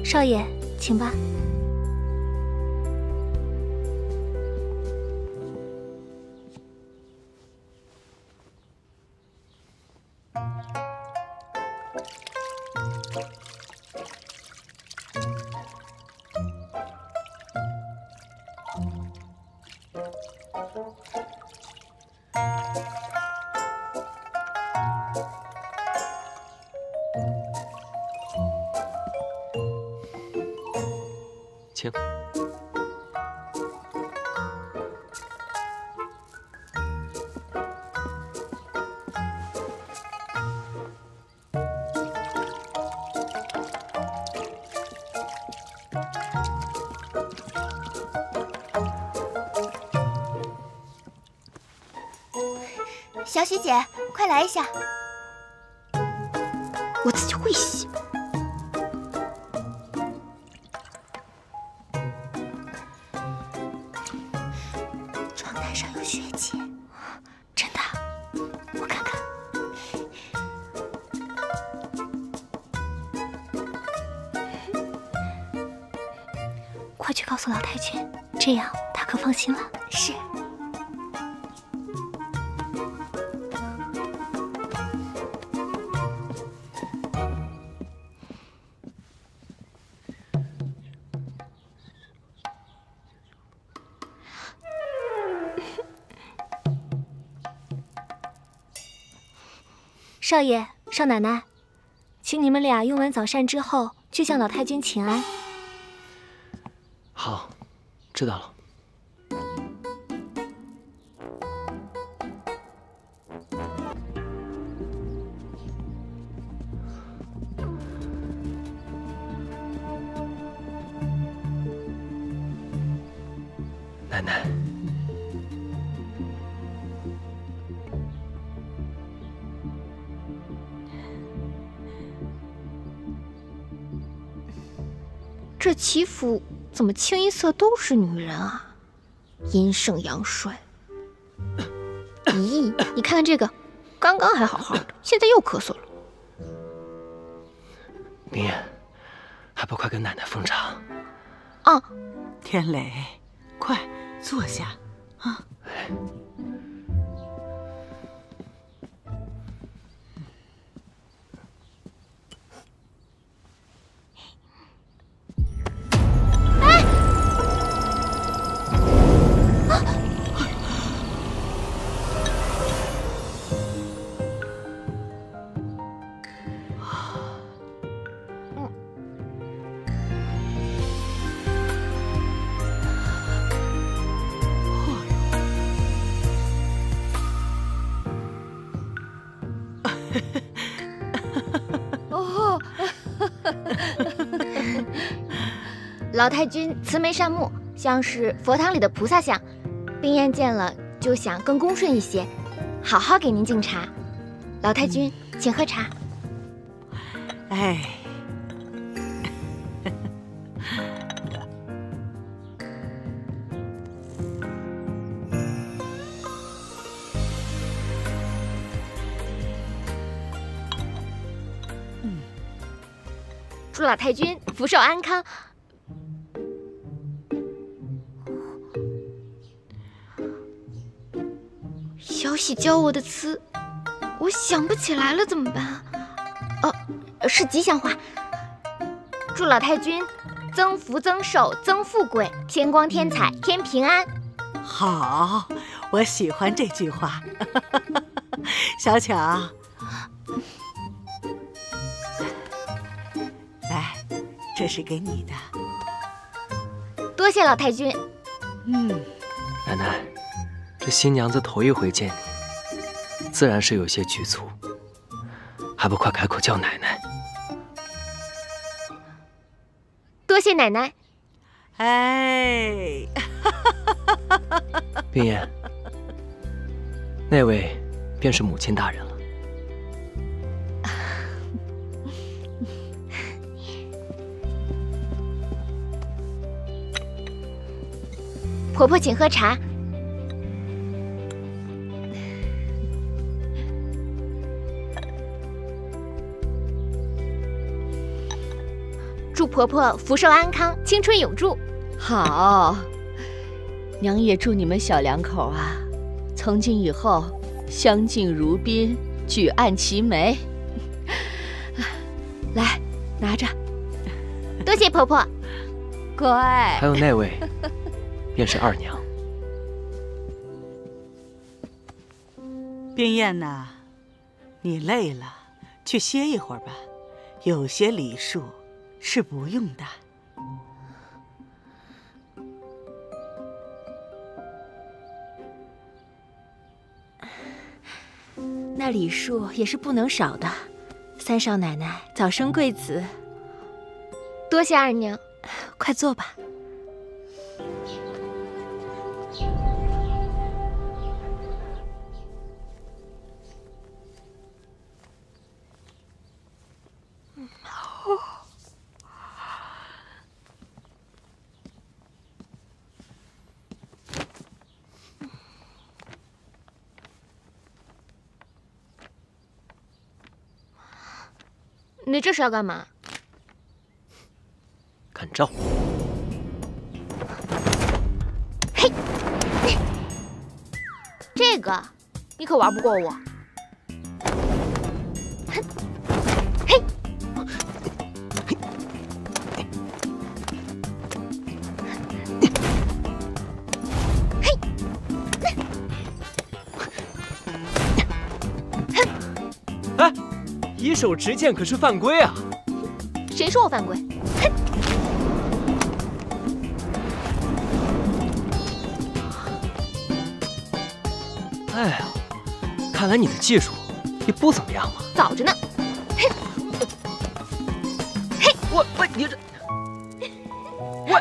少爷，请吧。请。小许姐，快来一下，我自己会洗。床单上有血迹，真的？我看看。快去告诉老太君，这样他可放心了。是。少爷、少奶奶，请你们俩用完早膳之后，去向老太君请安。好，知道了。奶奶。这齐府怎么清一色都是女人啊？阴盛阳衰。咦，你看看这个，刚刚还好好的，现在又咳嗽了。明艳，还不快跟奶奶奉茶？啊，天磊，快坐下啊！老太君慈眉善目，像是佛堂里的菩萨像。冰燕见了就想更恭顺一些，好好给您敬茶。老太君，请喝茶。哎，祝老太君福寿安康。小喜教我的词，我想不起来了，怎么办？是吉祥话。祝老太君增福增寿增富贵，天光天彩天平安。好，我喜欢这句话。小巧，来，这是给你的。多谢老太君。奶奶，这新娘子头一回见你，自然是有些局促，还不快开口叫奶奶？多谢奶奶。哎，冰燕，那位便是母亲大人了。婆婆，请喝茶。祝婆婆福寿安康，青春永驻。好，娘也祝你们小两口啊，从今以后相敬如宾，举案齐眉。来，拿着。多谢婆婆。乖。还有那位，便是二娘。冰燕呐，你累了，去歇一会儿吧。有些礼数是不用的。那礼数也是不能少的。三少奶奶早生贵子。多谢二娘。快坐吧。你这是要干嘛？看招！嘿，这个你可玩不过我。哼，嘿，哎，以手持剑可是犯规啊！谁说我犯规？哼！哎呀，看来你的技术也不怎么样嘛。早着呢。嘿，我你这，我。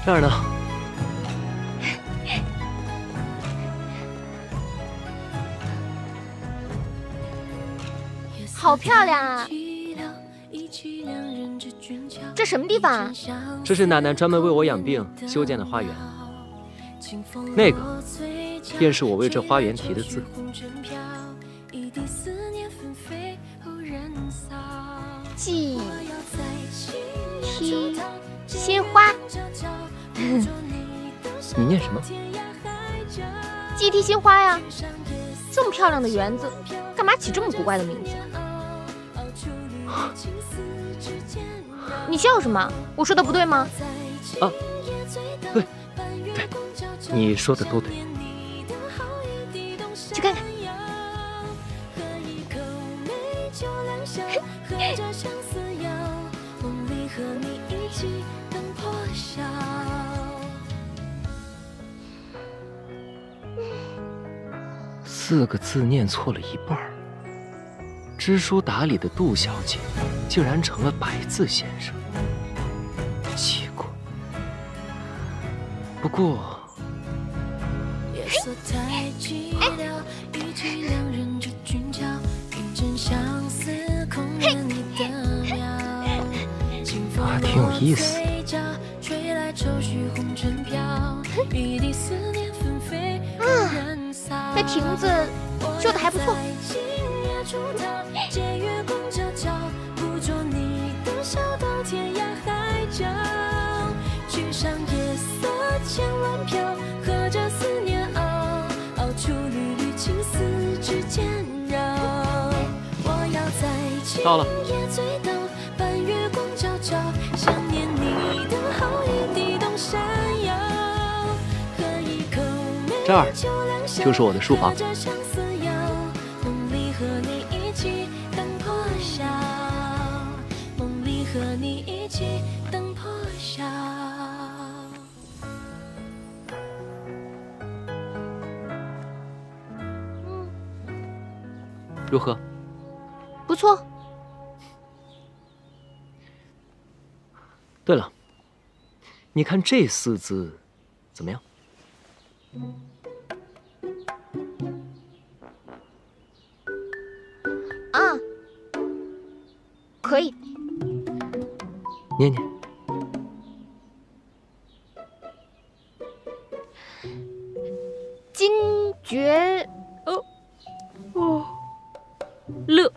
这儿呢。好漂亮啊！这什么地方啊？这是奶奶专门为我养病修建的花园。那个，便是我为这花园题的字。祭梯心花。你念什么？祭梯心花呀！这么漂亮的园子，干嘛起这么古怪的名字？你笑什么？我说的不对吗？啊，对，你说的都对。去看看。4个字念错了一半儿，知书达理的杜小姐竟然成了白字先生，奇怪。不过，啊，挺有意思。那亭子修的还不错。到了。这儿就是我的书房。如何？不错。对了，你看这4字怎么样？啊，可以。念念。乐。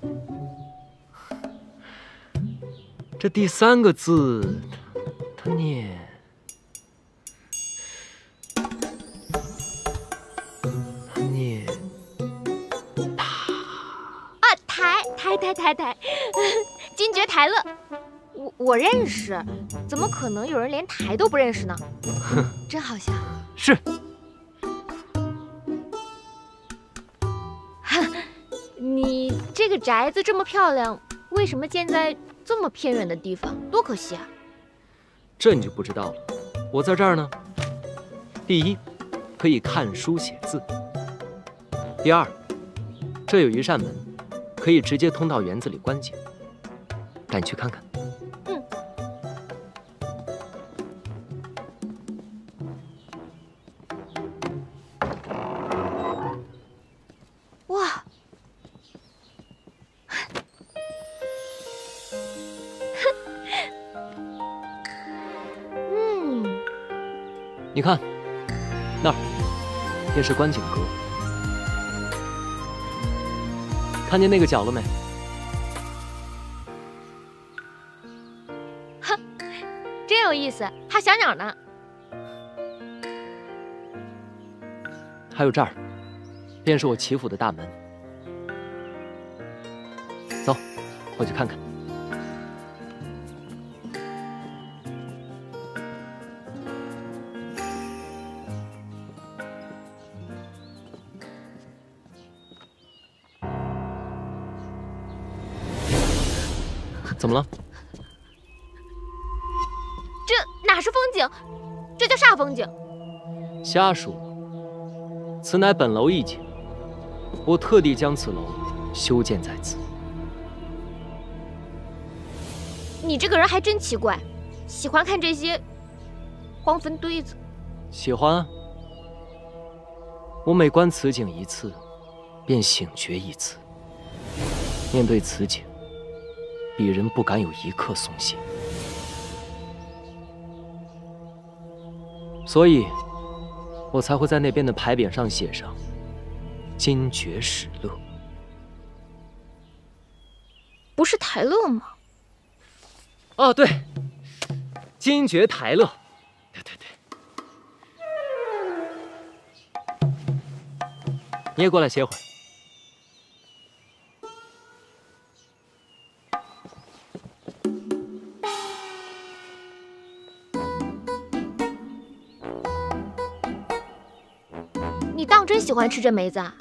这第3个字，它念台，金爵台乐，我认识，怎么可能有人连台都不认识呢？真好笑。是。你这个宅子这么漂亮，为什么建在这么偏远的地方？多可惜啊！这你就不知道了。我在这儿呢，第一，可以看书写字；第二，这有一扇门，可以直接通到园子里观景。带你去看看。哇！你看，那儿便是观景阁。看见那个角了没？哈，真有意思，还小鸟呢。还有这儿，便是我齐府的大门。走，过去看看。怎么了？这哪是风景？这叫煞风景。瞎说，此乃本楼一景，我特地将此楼修建在此。你这个人还真奇怪，喜欢看这些荒坟堆子。喜欢啊！我每观此景一次，便醒觉一次。面对此景，鄙人不敢有一刻松懈，所以，我才会在那边的牌匾上写上“金爵始乐”。不是台乐吗？哦，对，金爵台乐。对。你也过来歇会儿。你当真喜欢吃这梅子啊？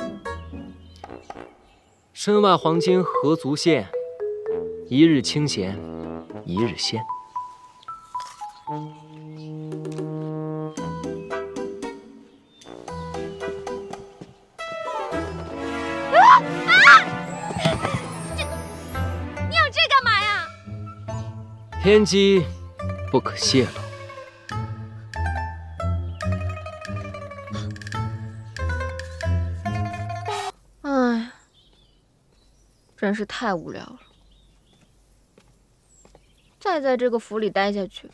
身外黄金何足羡，一日清闲一日鲜。你要这干嘛呀？天机不可泄露。唉，真是太无聊了。再在这个府里待下去，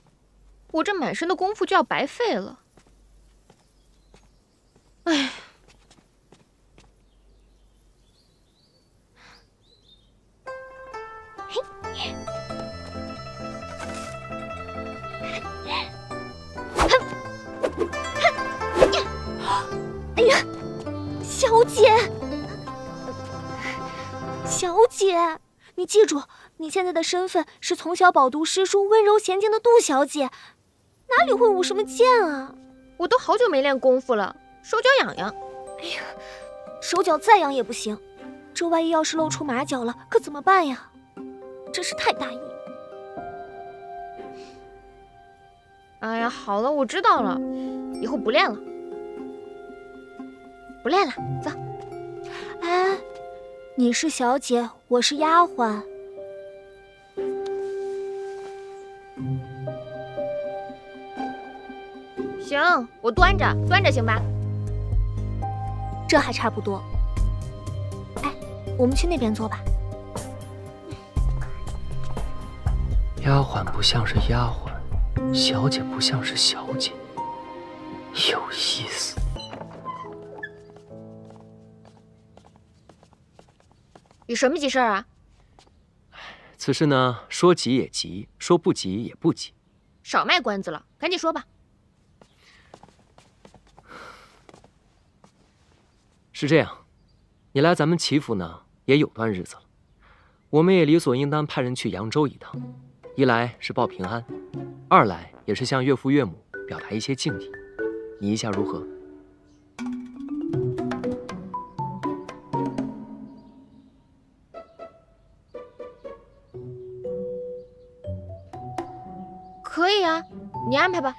我这满身的功夫就要白费了。唉。哎呀，小姐，小姐，你记住，你现在的身份是从小饱读诗书、温柔娴静的杜小姐，哪里会舞什么剑啊？我都好久没练功夫了，手脚痒痒。哎呀，手脚再痒也不行，这万一要是露出马脚了，可怎么办呀？真是太大意。哎呀，好了，我知道了，以后不练了，不练了，走。哎，你是小姐，我是丫鬟。行，我端着行吧？这还差不多。哎，我们去那边坐吧。丫鬟不像是丫鬟，小姐不像是小姐，有意思。有什么急事儿啊？此事呢，说急也急，说不急也不急。少卖关子了，赶紧说吧。是这样，你来咱们齐府呢，也有段日子了，我们也理所应当派人去扬州一趟，一来是报平安，二来也是向岳父岳母表达一些敬意。你意下如何？可以啊，你安排吧。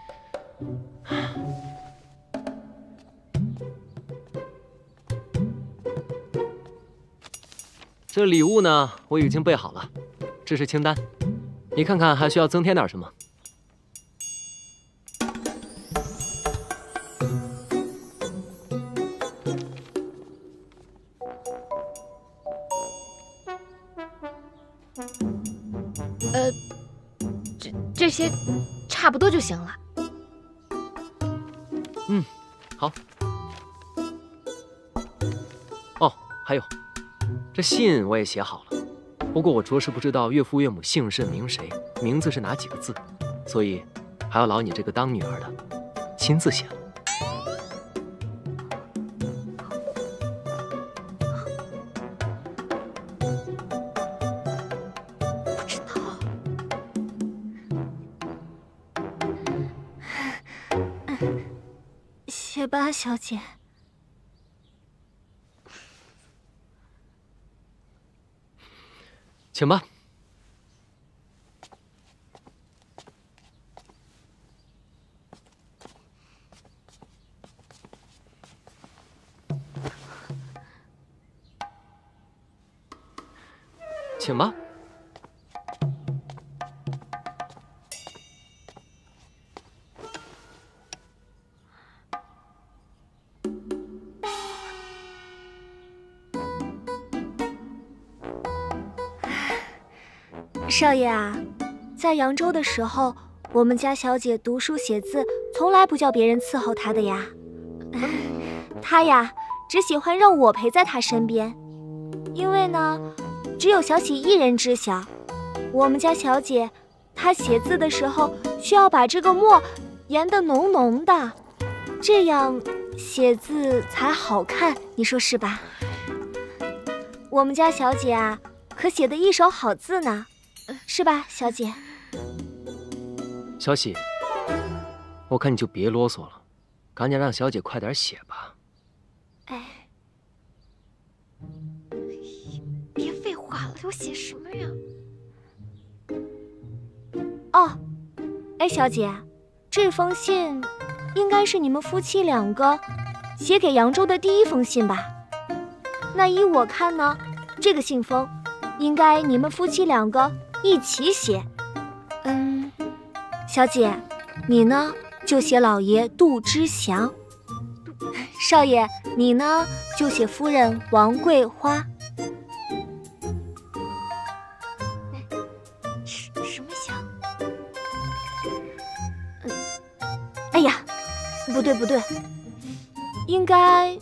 这礼物呢，我已经备好了，这是清单，你看看还需要增添点什么？这些差不多就行了。嗯，好。哦，还有，这信我也写好了，不过我着实不知道岳父岳母姓甚名谁，名字是哪几个字，所以还要劳你这个当女儿的亲自写了。不知道。写吧，小姐。请吧。请吧。少爷啊，在扬州的时候，我们家小姐读书写字，从来不叫别人伺候她的呀。她呀，只喜欢让我陪在她身边，因为呢，只有小喜一人知晓。我们家小姐，她写字的时候需要把这个墨研得浓浓的，这样写字才好看，你说是吧？我们家小姐啊，可写得一手好字呢。是吧，小姐？小喜，我看你就别啰嗦了，赶紧让小姐快点写吧。哎，别废话了，我写什么呀？哦，哎，小姐，这封信应该是你们夫妻两个写给扬州的第一封信吧？那依我看呢，这个信封应该你们夫妻两个一起写。小姐，你呢就写老爷杜之祥，少爷你呢就写夫人王桂花。什么祥？哎呀，不对，应该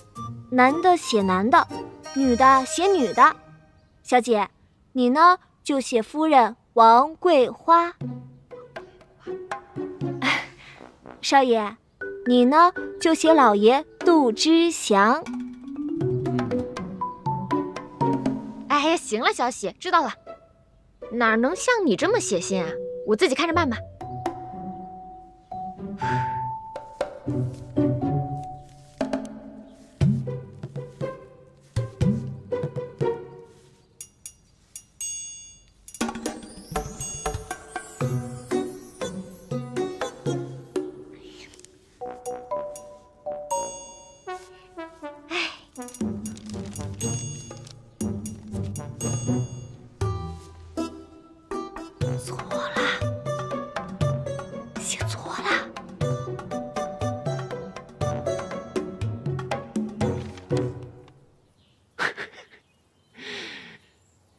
男的写男的，女的写女的。小姐，你呢就写夫人王桂花。少爷，你呢就写老爷杜之祥。哎呀，行了，小喜，知道了。哪能像你这么写信啊？我自己看着办吧。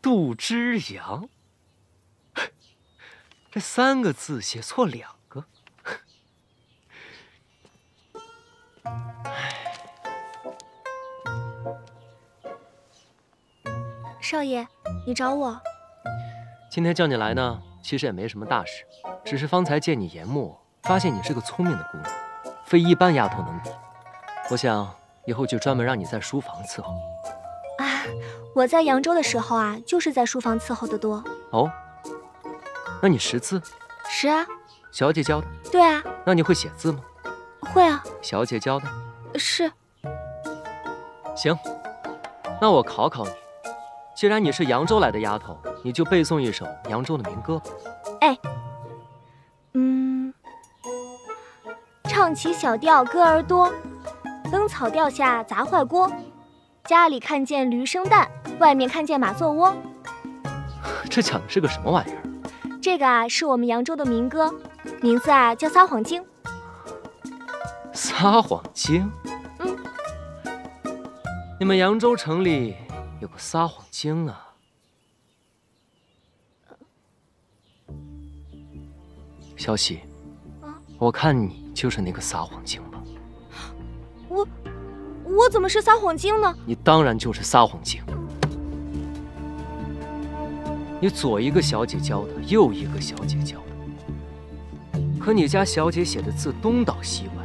杜之阳，这3个字写错2个。少爷，你找我？今天叫你来呢，其实也没什么大事，只是方才见你研墨，发现你是个聪明的姑娘，非一般丫头能比。我想以后就专门让你在书房伺候。啊，我在扬州的时候啊，就是在书房伺候的多。哦，那你识字？是啊。小姐教的？对啊。那你会写字吗？会啊。小姐教的？是。行，那我考考你，既然你是扬州来的丫头，你就背诵一首扬州的民歌吧。哎，唱起小调歌儿多，灯草掉下砸坏锅。家里看见驴生蛋，外面看见马做窝。这讲的是个什么玩意儿？这个啊，是我们扬州的民歌，名字啊叫《撒谎精》。撒谎精？你们扬州城里有个撒谎精啊？小喜，我看你就是那个撒谎精吧？我怎么是撒谎精呢？你当然就是撒谎精。你左一个小姐教的，右一个小姐教的，可你家小姐写的字东倒西歪，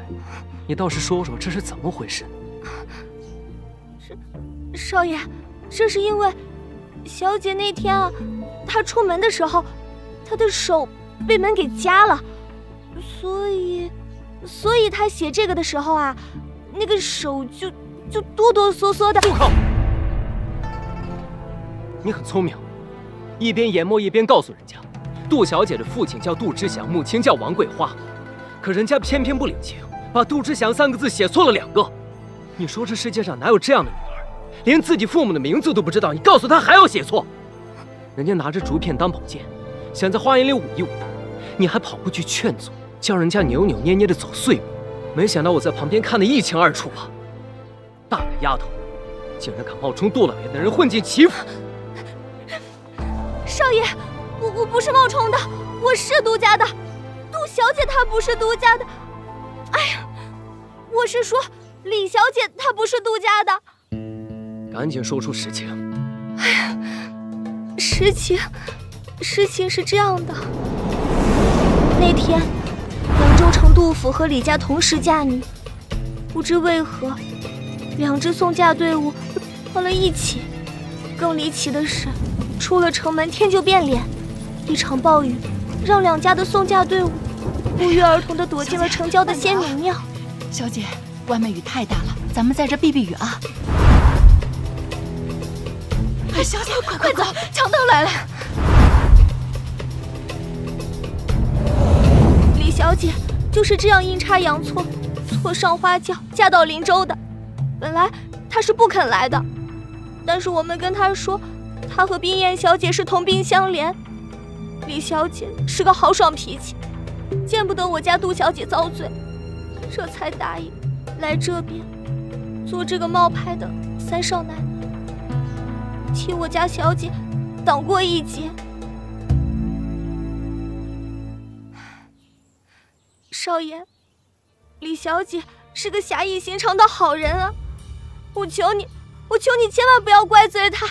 你倒是说说这是怎么回事？少爷，这是因为小姐那天啊，她出门的时候，她的手被门给夹了，所以她写这个的时候啊，那个手就哆哆嗦嗦的。住口！你很聪明，一边研墨一边告诉人家，杜小姐的父亲叫杜之祥，母亲叫王桂花，可人家偏偏不领情，把杜之祥3个字写错了2个。你说这世界上哪有这样的女儿，连自己父母的名字都不知道，你告诉她还要写错？人家拿着竹片当宝剑，想在花园里舞一舞的，你还跑过去劝阻，叫人家扭扭捏捏的走碎步。没想到我在旁边看得一清二楚啊！大个丫头，竟然敢冒充杜老爷的人混进齐府！少爷，我不是冒充的，我是杜家的。杜小姐她不是杜家的。哎呀，我是说李小姐她不是杜家的。赶紧说出实情。哎呀，事情是这样的，那天扬州城杜府和李家同时嫁女，不知为何2支送嫁队伍到了一起。更离奇的是，出了城门天就变脸，一场暴雨让2家的送嫁队伍不约而同地躲进了城郊的仙女庙。小姐，外面雨太大了，咱们在这避避雨啊！哎，小姐，快走，强盗来了！李小姐就是这样阴差阳错，错上花轿嫁到林州的。本来她是不肯来的，但是我们跟她说，她和冰燕小姐是同病相怜。李小姐是个豪爽脾气，见不得我家杜小姐遭罪，这才答应来这边做这个冒牌的3少奶奶，替我家小姐挡过一劫。少爷，李小姐是个侠义心肠的好人啊，我求你千万不要怪罪她。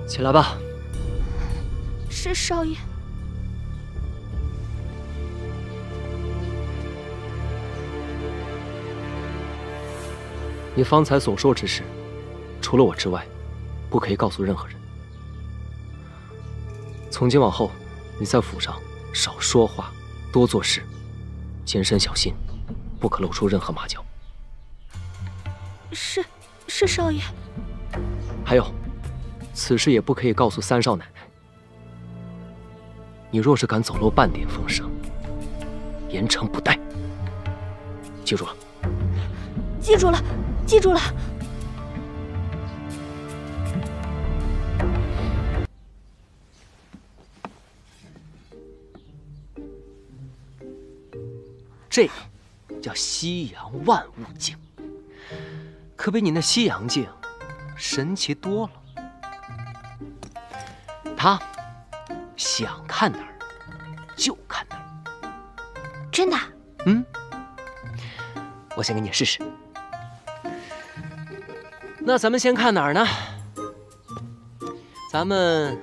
起来吧。是少爷。你方才所说之事，除了我之外，不可以告诉任何人。从今往后，你在府上少说话，多做事，谨慎小心，不可露出任何马脚。是少爷。还有，此事也不可以告诉3少奶奶。你若是敢走漏半点风声，严惩不贷。记住了。记住了，记住了。这叫西洋万物镜，可比你那西洋镜神奇多了。它想看哪儿就看哪儿。真的？我先给你试试。那咱们先看哪儿呢？咱们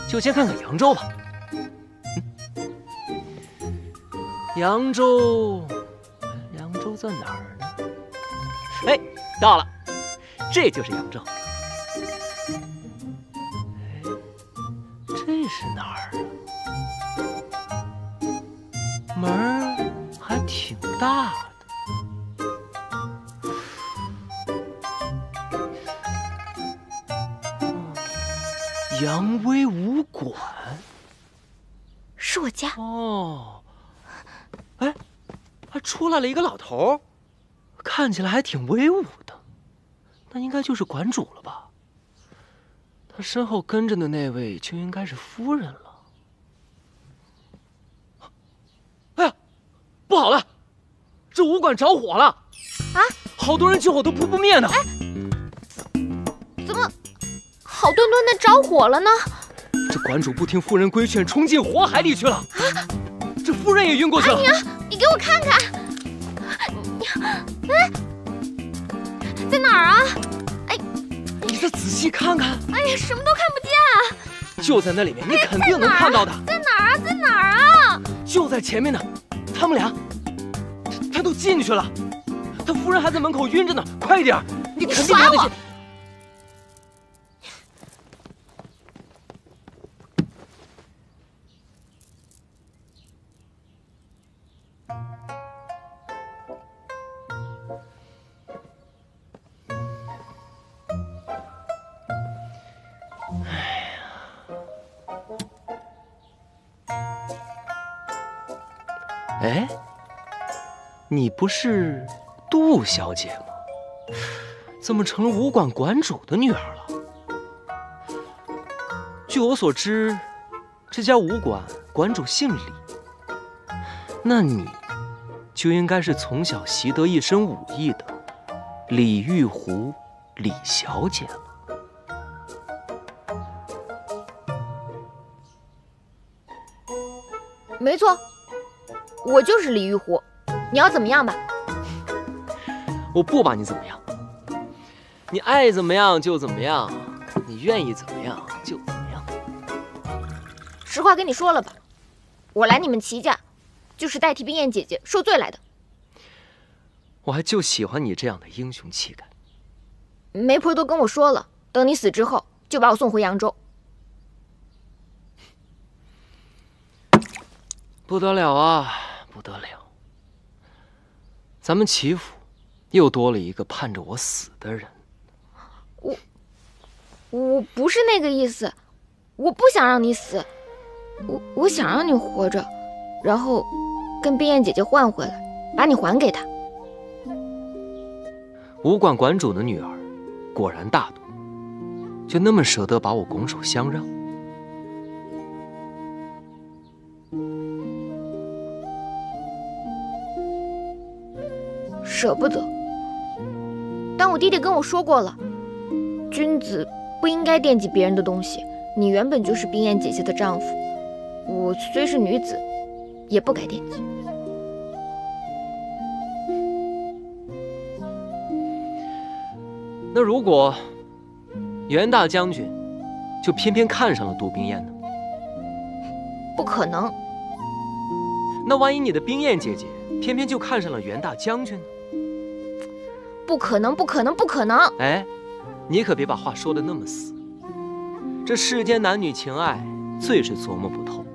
就先看看扬州吧。扬州在哪儿呢？哎，到了，这就是扬州。哎，这是哪儿啊？门儿还挺大的。扬威武馆是我家。哦，哎，还出来了一个老头，看起来还挺威武的，那应该就是馆主了吧？他身后跟着的那位就应该是夫人了。哎呀，不好了，这武馆着火了！啊，好多人救火都扑不灭呢。怎么好端端的着火了呢？这馆主不听夫人规劝，冲进火海里去了。啊，这夫人也晕过去了。阿娘，你给我看看，哎，在哪儿啊？哎，你再仔细看看。哎呀，什么都看不见啊！就在那里面，你肯定能看到的。在哪儿啊？在哪儿啊？就在前面呢。他们俩，他都进去了，他夫人还在门口晕着呢。快一点，你肯定看得见。哎，你不是杜小姐吗？怎么成了武馆馆主的女儿了？据我所知，这家武馆馆主姓李，那你就应该是从小习得一身武艺的李玉湖李小姐了。没错。我就是李玉湖，你要怎么样吧？我不把你怎么样，你爱怎么样就怎么样，你愿意怎么样就怎么样。实话跟你说了吧，我来你们齐家，就是代替冰燕姐姐受罪来的。我还就喜欢你这样的英雄气概。媒婆都跟我说了，等你死之后，就把我送回扬州。不得了啊！不得了，咱们齐府又多了一个盼着我死的人。我不是那个意思，我不想让你死，我想让你活着，然后跟冰燕姐姐换回来，把你还给她。武馆馆主的女儿果然大度，就那么舍得把我拱手相让。舍不得，但我弟弟跟我说过了，君子不应该惦记别人的东西。你原本就是冰燕姐姐的丈夫，我虽是女子，也不该惦记。那如果袁大将军就偏偏看上了杜冰燕呢？不可能。那万一你的冰燕姐姐偏偏就看上了袁大将军呢？不可能，不可能，不可能！哎，你可别把话说得那么死。这世间男女情爱，最是琢磨不透，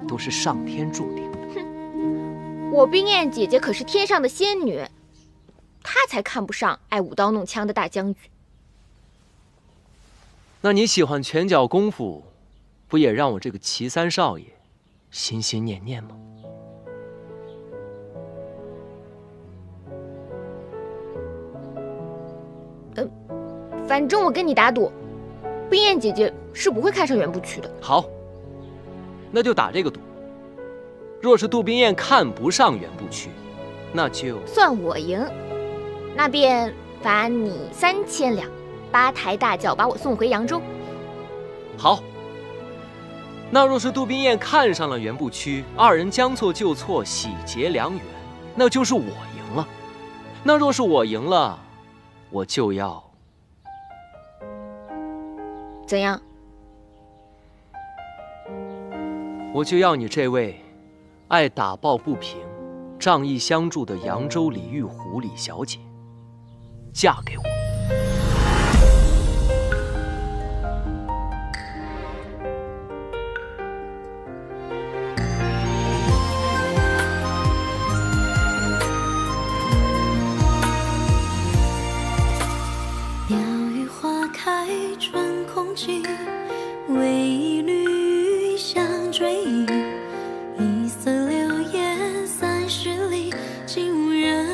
都是上天注定的。哼，我冰燕姐姐可是天上的仙女，她才看不上爱舞刀弄枪的大将军。那你喜欢拳脚功夫，不也让我这个齐三少爷心心念念吗？反正我跟你打赌，冰燕姐姐是不会看上袁不屈的。好，那就打这个赌。若是杜冰燕看不上袁不屈，那就算我赢，那便罚你3000两，8抬大轿把我送回扬州。好。那若是杜冰燕看上了袁不屈，二人将错就错，喜结良缘，那就是我赢了。那若是我赢了，我就要怎样？我就要你这位爱打抱不平、仗义相助的扬州李玉虎李小姐嫁给我。鸟语花开穿空气，为一缕香追忆。一色流烟30里，竟无人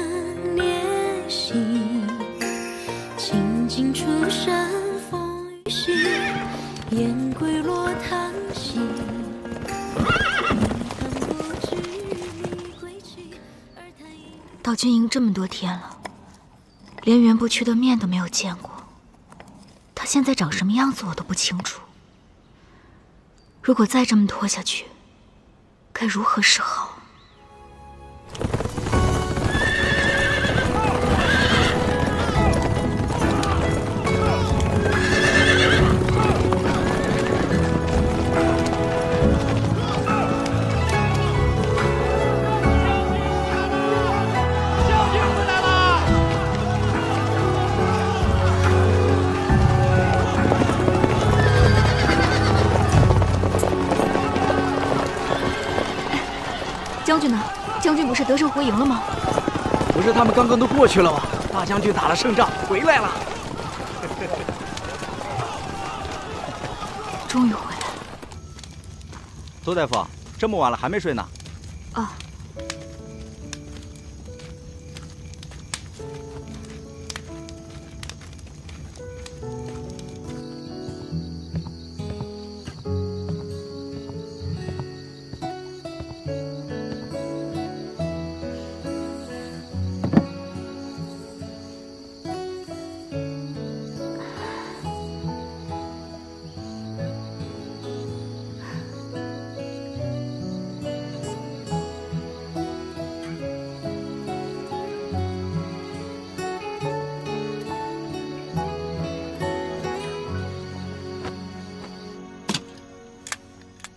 怜惜。清静出身风雨息，雁归落叹息。到军营这么多天了，连袁不屈的面都没有见过。他现在长什么样子我都不清楚。如果再这么拖下去，该如何是好？将军呢？将军不是得胜回营了吗？不是他们刚刚都过去了吗？大将军打了胜仗回来了。终于回来了。周大夫，这么晚了还没睡呢？啊。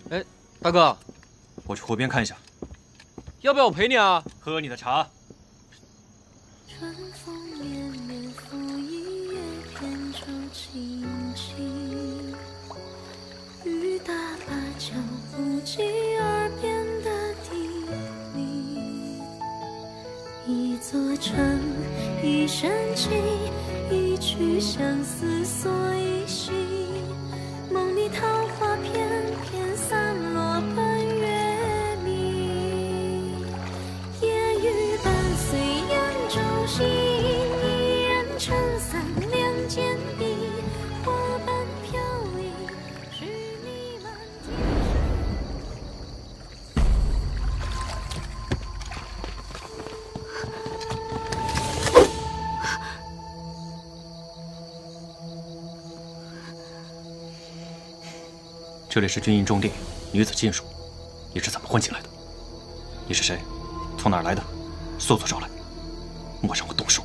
哎，大哥，我去湖边看一下，要不要我陪你啊？喝你的茶。春风绵绵拂一叶，扁舟轻轻。雨打芭蕉不及耳边的叮咛。一座城，一深情，一曲相思所以醒。梦里桃花片片散落奔月明，夜雨伴随扬州行，一人撑伞两肩并，花瓣飘零，是弥漫这里是军营重地，女子禁术，你是怎么混进来的？你是谁？从哪儿来的？速速招来，莫让我动手！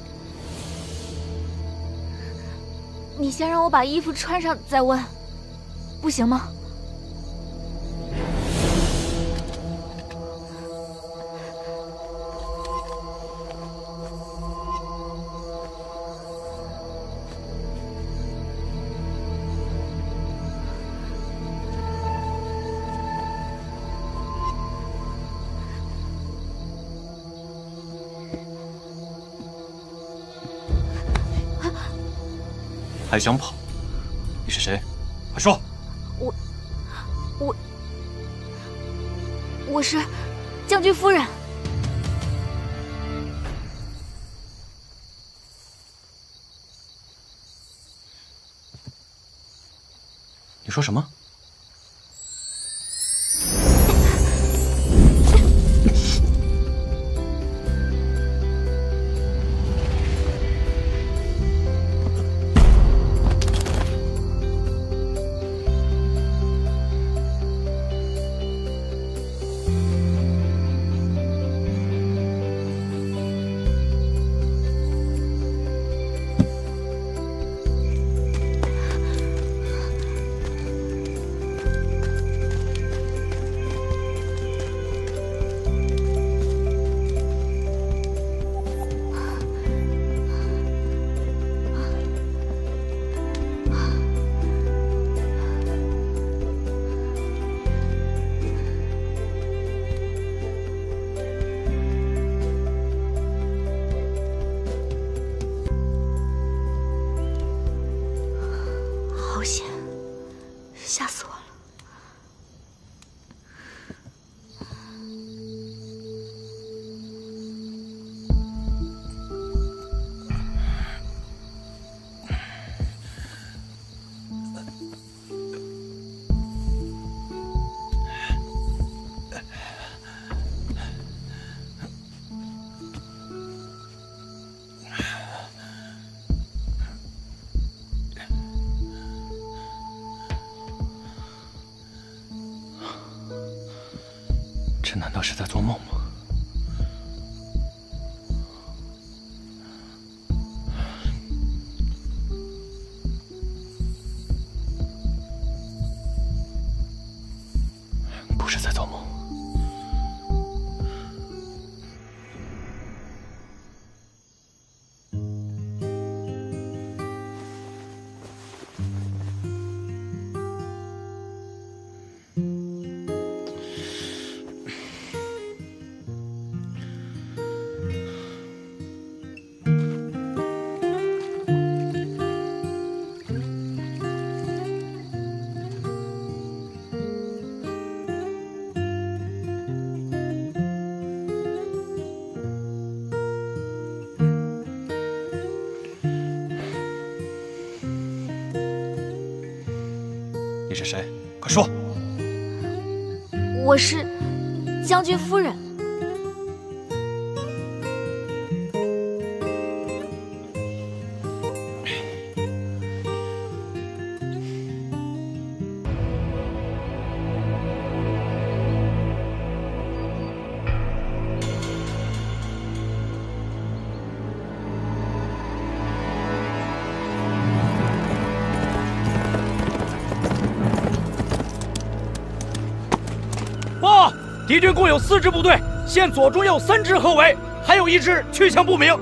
你先让我把衣服穿上再问，不行吗？还想跑？你是谁？快说！我是将军夫人。你说什么？险，吓死我了。这难道是在做梦吗？不是在做梦。你是谁？快说！我是将军夫人。敌军共有4支部队，现左中右3支合围，还有1支去向不明。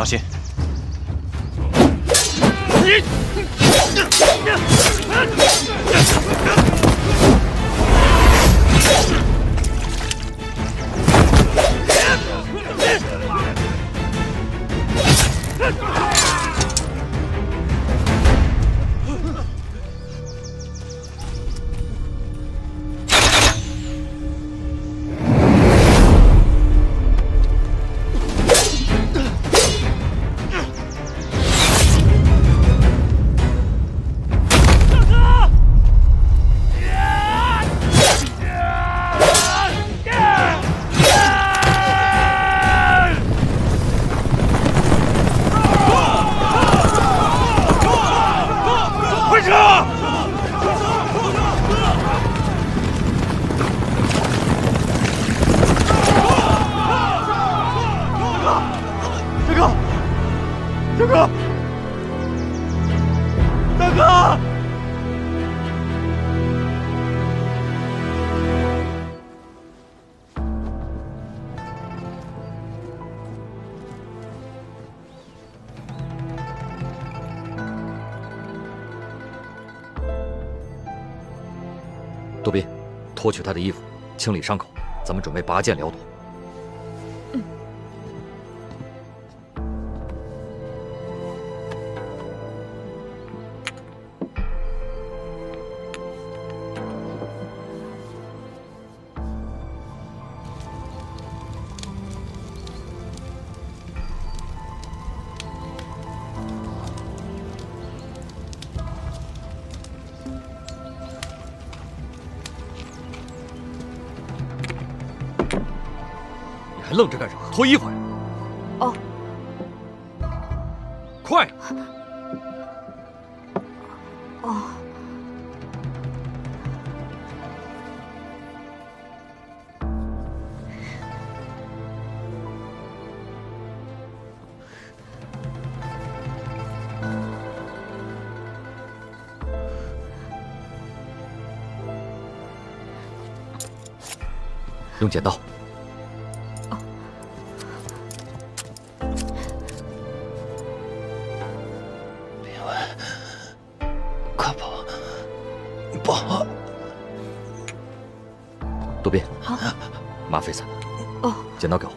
当心！杜宾，脱去他的衣服，清理伤口，咱们准备拔剑了赌。还愣着干什么？脱衣服呀！哦，快！哦。用剪刀。杜宾，好，麻沸散。哦，剪刀给我。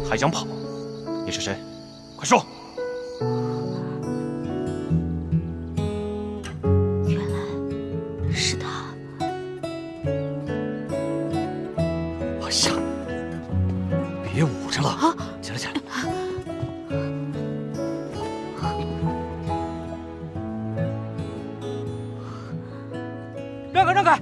还想跑？你是谁？快说！原来是他。哎呀！别捂着了，起来起来！让开让开！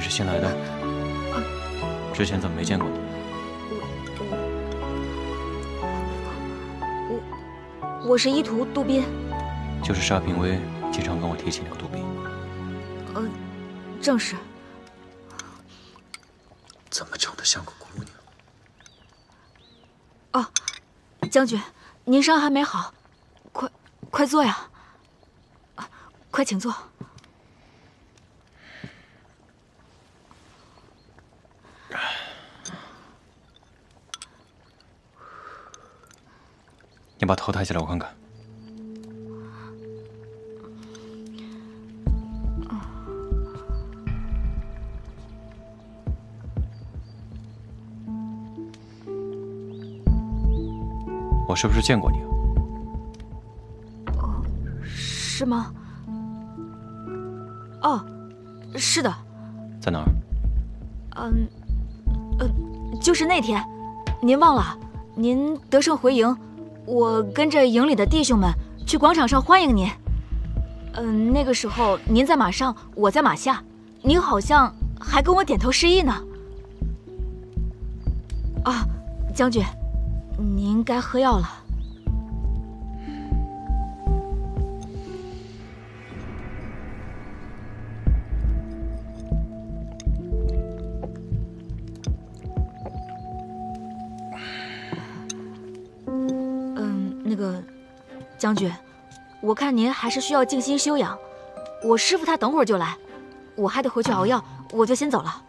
你是新来的？之前怎么没见过你？我是医徒杜宾。就是沙平威经常跟我提起那个杜宾。正是。怎么长得像个姑娘？哦，将军，您伤还没好，快坐呀！快请坐。你把头抬起来，我看看。我是不是见过你啊？是吗？哦，是的。在哪儿？就是那天，您忘了？您得胜回营，我跟着营里的弟兄们去广场上欢迎您。那个时候您在马上，我在马下，您好像还跟我点头示意呢。啊，将军，您该喝药了。那个，将军，我看您还是需要静心休养。我师傅他等会儿就来，我还得回去熬药，我就先走了。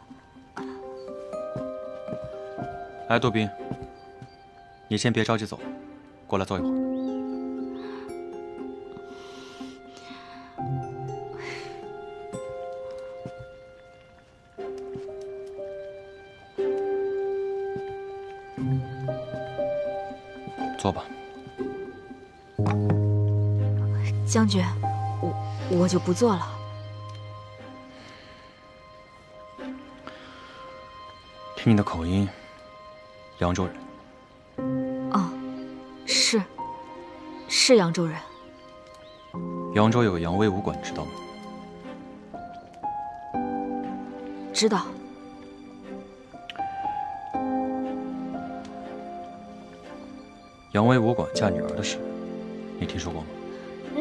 哎，杜宾，你先别着急走，过来坐一会儿。坐吧。将军，我就不做了。听你的口音，扬州人。是扬州人。扬州有个扬威武馆，知道吗？知道。扬威武馆嫁女儿的事，你听说过吗？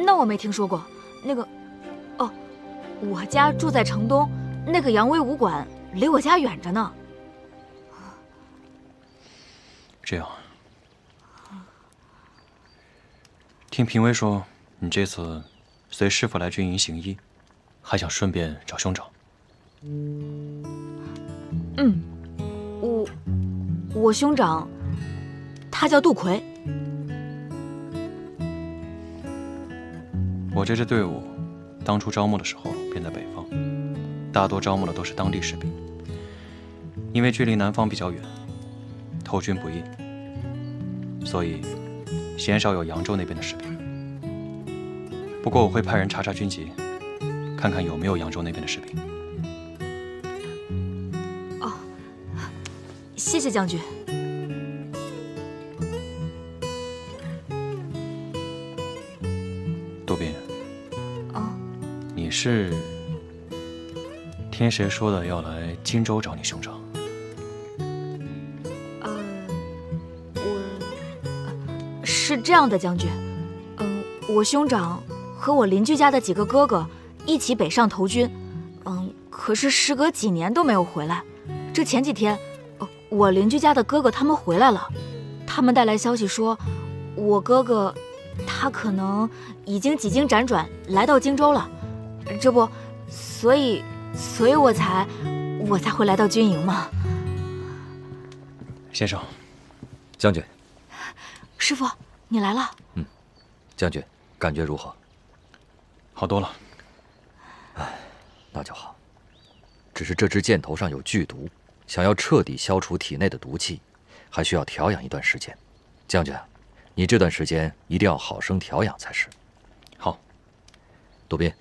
那我没听说过。那个，哦，我家住在城东，那个扬威武馆离我家远着呢。这样，听评委说，你这次随师傅来军营行医，还想顺便找兄长。我兄长，他叫杜奎。我这支队伍当初招募的时候便在北方，大多招募的都是当地士兵，因为距离南方比较远，投军不易，所以鲜少有扬州那边的士兵。不过我会派人查查军籍，看看有没有扬州那边的士兵。哦，谢谢将军。杜宾，你是听谁说的要来荆州找你兄长？是这样的，将军。我兄长和我邻居家的几个哥哥一起北上投军，可是时隔几年都没有回来。这前几天，我邻居家的哥哥他们回来了，他们带来消息说，我哥哥他可能已经几经辗转来到荆州了。这不，所以我才会来到军营嘛。先生，将军，师傅，你来了。将军感觉如何？好多了。那就好。只是这支箭头上有剧毒，想要彻底消除体内的毒气，还需要调养一段时间。将军，你这段时间一定要好生调养才是。好。杜宾，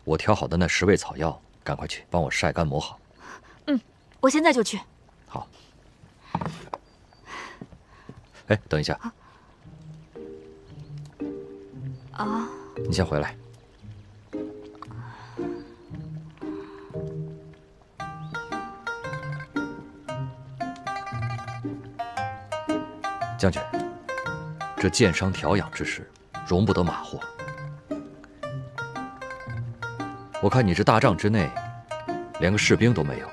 我调好的那10味草药，赶快去帮我晒干磨好。我现在就去。好。哎，等一下。你先回来。将军，这箭伤调养之事，容不得马虎。我看你这大帐之内，连个士兵都没有，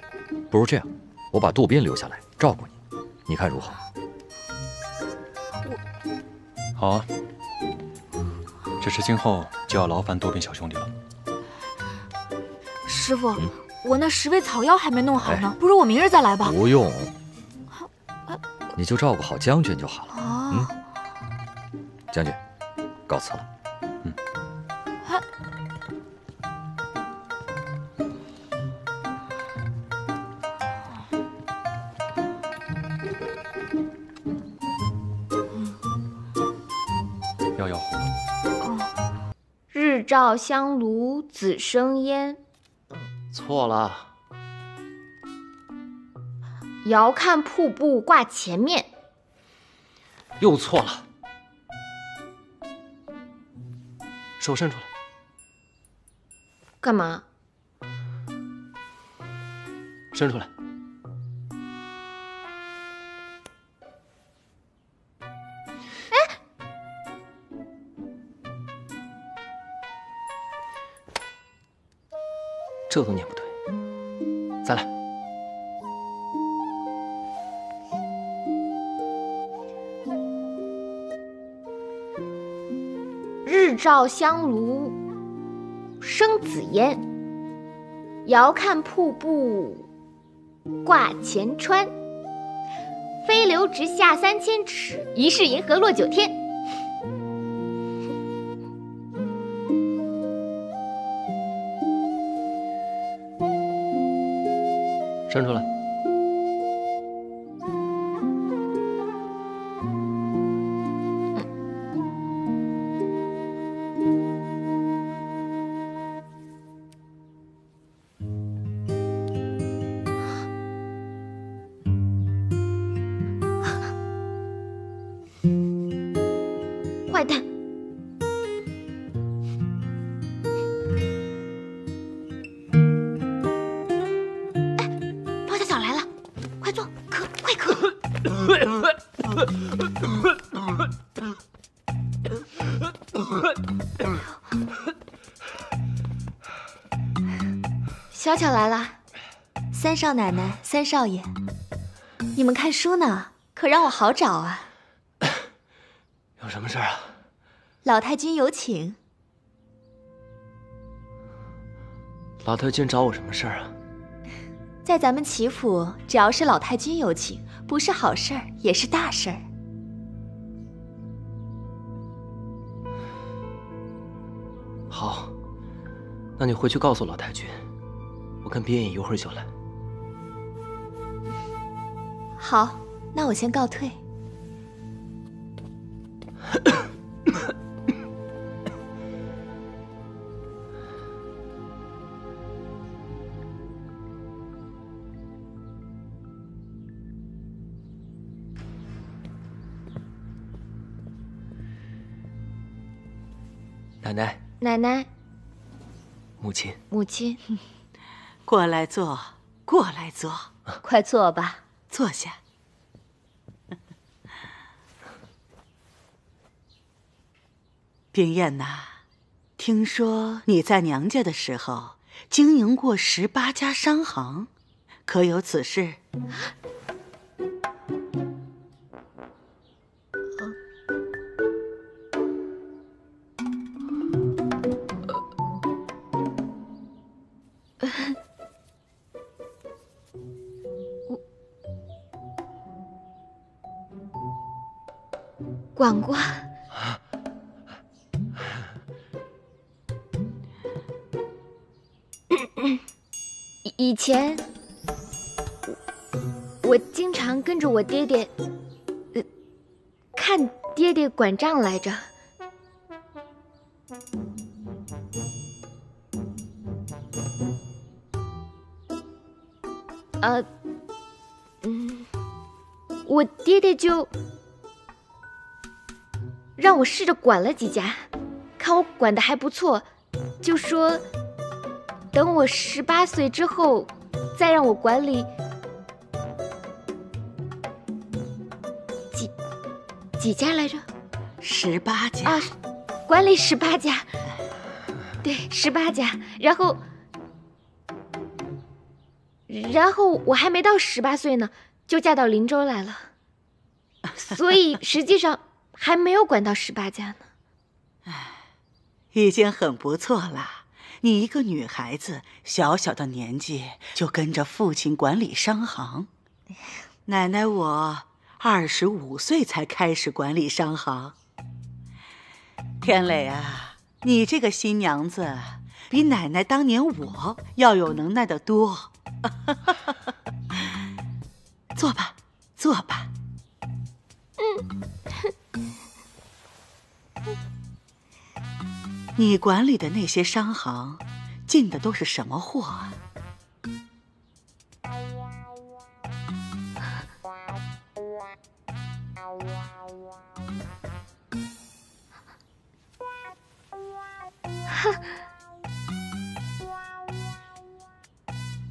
不如这样，我把杜宾留下来照顾你，你看如何？好啊，只是今后就要劳烦杜宾小兄弟了。师傅，我那10味草药还没弄好呢，不如我明日再来吧。不用，你就照顾好将军就好了。将军，告辞了。要火。日照香炉子生烟。错了。遥看瀑布挂前面。又错了。手伸出来。干嘛？伸出来。这都念不对，再来。日照香炉生紫烟，遥看瀑布挂前川。飞流直下3000尺，疑是银河落9天。伸出来。坏蛋！包小小来了，快坐，渴，快渴！小巧来了，三少奶奶、三少爷，你们看书呢，可让我好找啊。有什么事啊？老太君有请。老太君找我什么事啊？在咱们齐府，只要是老太君有请，不是好事儿也是大事儿。好，那你回去告诉老太君，我跟边野一会儿就来。好，那我先告退。奶奶，奶奶，母亲，母亲，过来坐，过来坐，快坐吧，坐下。冰燕呐，听说你在娘家的时候经营过18家商行，可有此事？管过。以前，我经常跟着我爹爹，看爹爹管账来着。我爹爹就让我试着管了几家，看我管得还不错，就说等我18岁之后再让我管理几家来着？18家啊，管理18家，对，18家。然后我还没到18岁呢，就嫁到林州来了，所以实际上还没有管到18家呢。已经很不错了。你一个女孩子，小小的年纪就跟着父亲管理商行。奶奶我25岁才开始管理商行。天磊啊，你这个新娘子比奶奶当年我要有能耐得多。坐吧，坐吧。你管理的那些商行，进的都是什么货啊？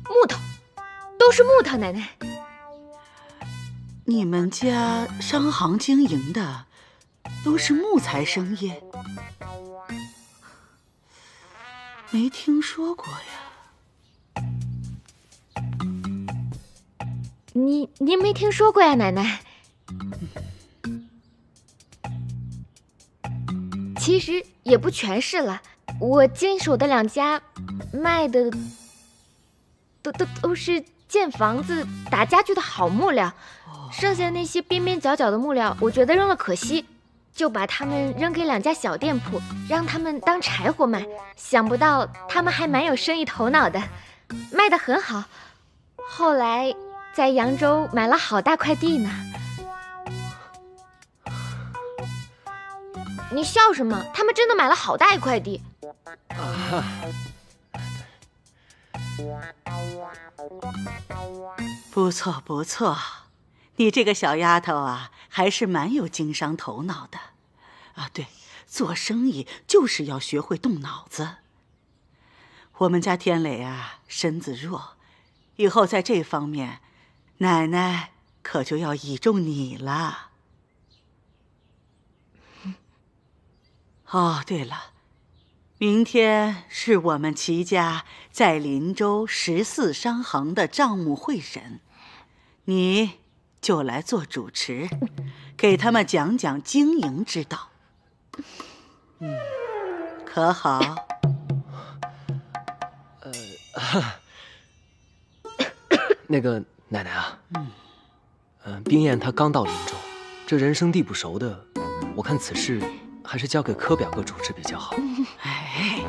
木头，都是木头，奶奶。你们家商行经营的都是木材生意？没听说过呀。您没听说过呀，奶奶？其实也不全是了，我经手的2家卖的都是建房子、打家具的好木料，剩下那些边边角角的木料，我觉得扔了可惜，就把它们扔给2家小店铺，让他们当柴火卖。想不到他们还蛮有生意头脑的，卖得很好。后来在扬州买了好大块地呢。你笑什么？他们真的买了好大一块地。不错不错，你这个小丫头啊，还是蛮有经商头脑的。啊，对，做生意就是要学会动脑子。我们家天磊啊，身子弱，以后在这方面，奶奶可就要倚重你了。哦，对了，明天是我们齐家在林州14商行的账目会审，你就来做主持，给他们讲讲经营之道。可好？那个奶奶啊，冰燕她刚到林州，这人生地不熟的，我看此事还是交给柯表哥主持比较好。哎，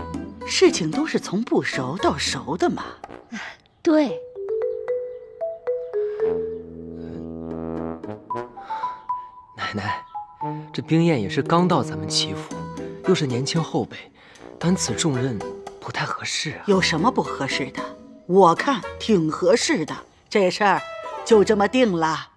事情都是从不熟到熟的嘛。对。奶奶，这冰燕也是刚到咱们齐府，又是年轻后辈，担此重任不太合适啊。有什么不合适的？我看挺合适的，这事儿就这么定了。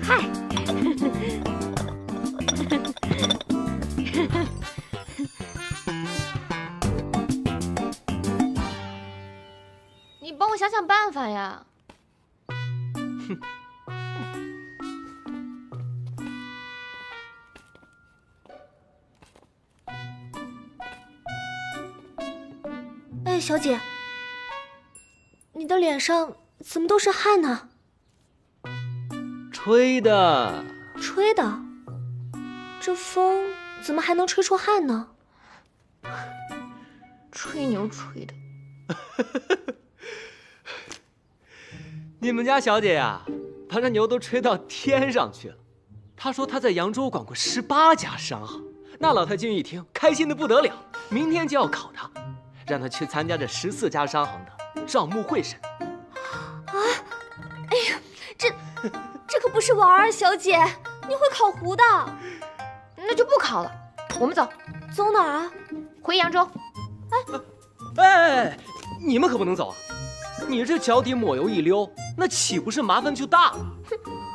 嗨，你帮我想想办法呀！哎，小姐，你的脸上怎么都是汗呢？吹的。吹的？这风怎么还能吹出汗呢？吹牛吹的。你们家小姐呀，把这牛都吹到天上去了。她说她在扬州管过18家商行，那老太君一听，开心的不得了，明天就要考她，让她去参加这14家商行的账目会审。啊！哎呀，这可不是玩儿，小姐，你会考糊的。那就不考了，我们走。走哪儿啊？回扬州。哎，你们可不能走啊！你这脚底抹油一溜，那岂不是麻烦就大了？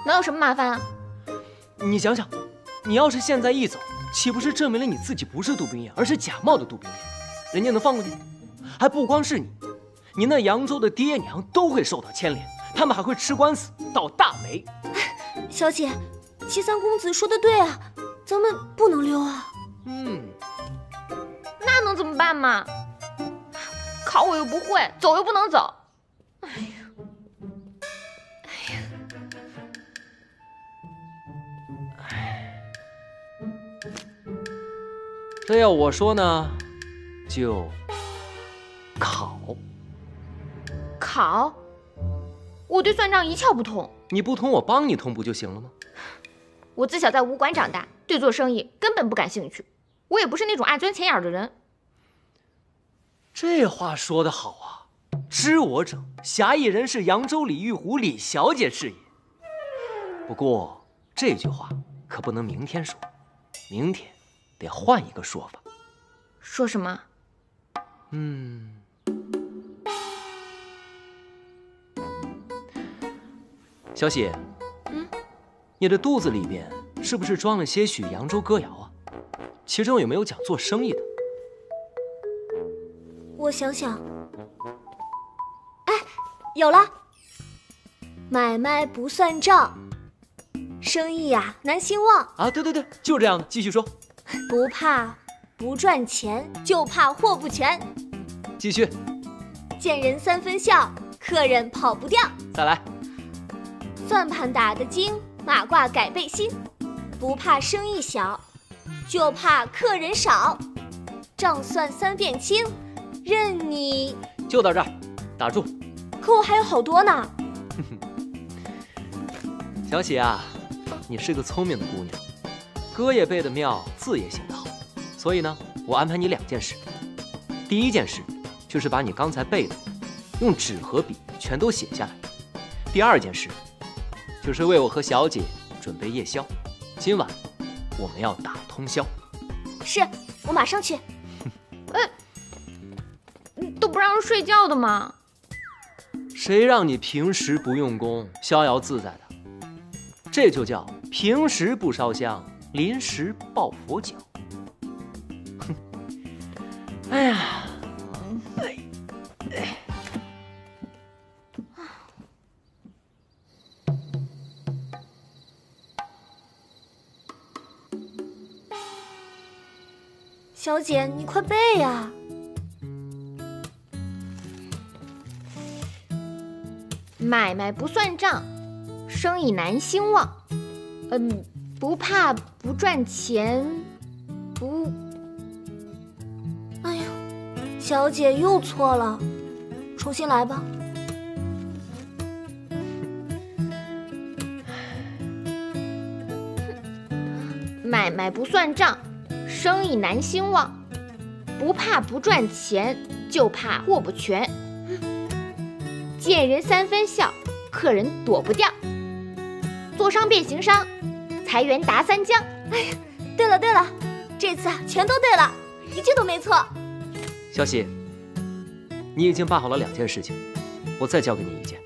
能有什么麻烦啊？你想想，你要是现在一走，岂不是证明了你自己不是杜冰雁，而是假冒的杜冰雁？人家能放过你？还不光是你，你那扬州的爹娘都会受到牵连，他们还会吃官司，倒大霉。小姐，齐三公子说的对啊，咱们不能溜啊。那能怎么办嘛？考我又不会，走又不能走。这要我说呢，就考。考？我对算账一窍不通。你不通，我帮你通不就行了吗？我自小在武馆长大，对做生意根本不感兴趣。我也不是那种爱钻钱眼的人。这话说得好啊！知我者，侠义人士扬州李玉湖李小姐是也。不过这句话可不能明天说，明天得换一个说法。说什么？小喜，你的肚子里边是不是装了些许扬州歌谣啊？其中有没有讲做生意的？我想想，哎，有了。买卖不算账，生意呀难兴旺啊！对对对，就这样的，继续说。不怕不赚钱，就怕货不全。继续。见人三分笑，客人跑不掉。再来。算盘打得精，马褂改背新。不怕生意小，就怕客人少。账算3遍清，任你。就到这儿，打住。可我还有好多呢。小喜啊，你是个聪明的姑娘，歌也背得妙，字也写得好，所以呢，我安排你2件事。第一件事就是把你刚才背的用纸和笔全都写下来。第2件事就是为我和小姐准备夜宵，今晚我们要打通宵。是，我马上去。都不让人睡觉的吗？谁让你平时不用功，逍遥自在的？这就叫平时不烧香，临时抱佛脚。哼，哎呀，小姐，你快背呀！买卖不算账，生意难兴旺。不怕不赚钱，不……哎呀，小姐又错了，重新来吧。买卖不算账，生意难兴旺。不怕不赚钱，就怕货不全。见人3分笑，客人躲不掉。做商变行商，财源达3江。哎呀，对了对了，这次全都对了，一句都没错。小喜，你已经办好了2件事情，我再交给你1件。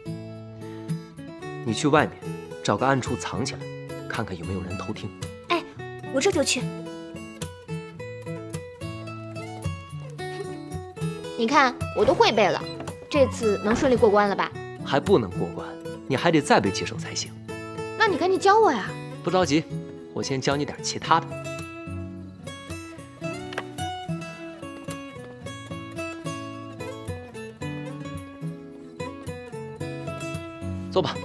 你去外面找个暗处藏起来，看看有没有人偷听。哎，我这就去。你看，我都会背了，这次能顺利过关了吧？还不能过关，你还得再背几首才行。那你赶紧教我呀！不着急，我先教你点其他的。坐吧。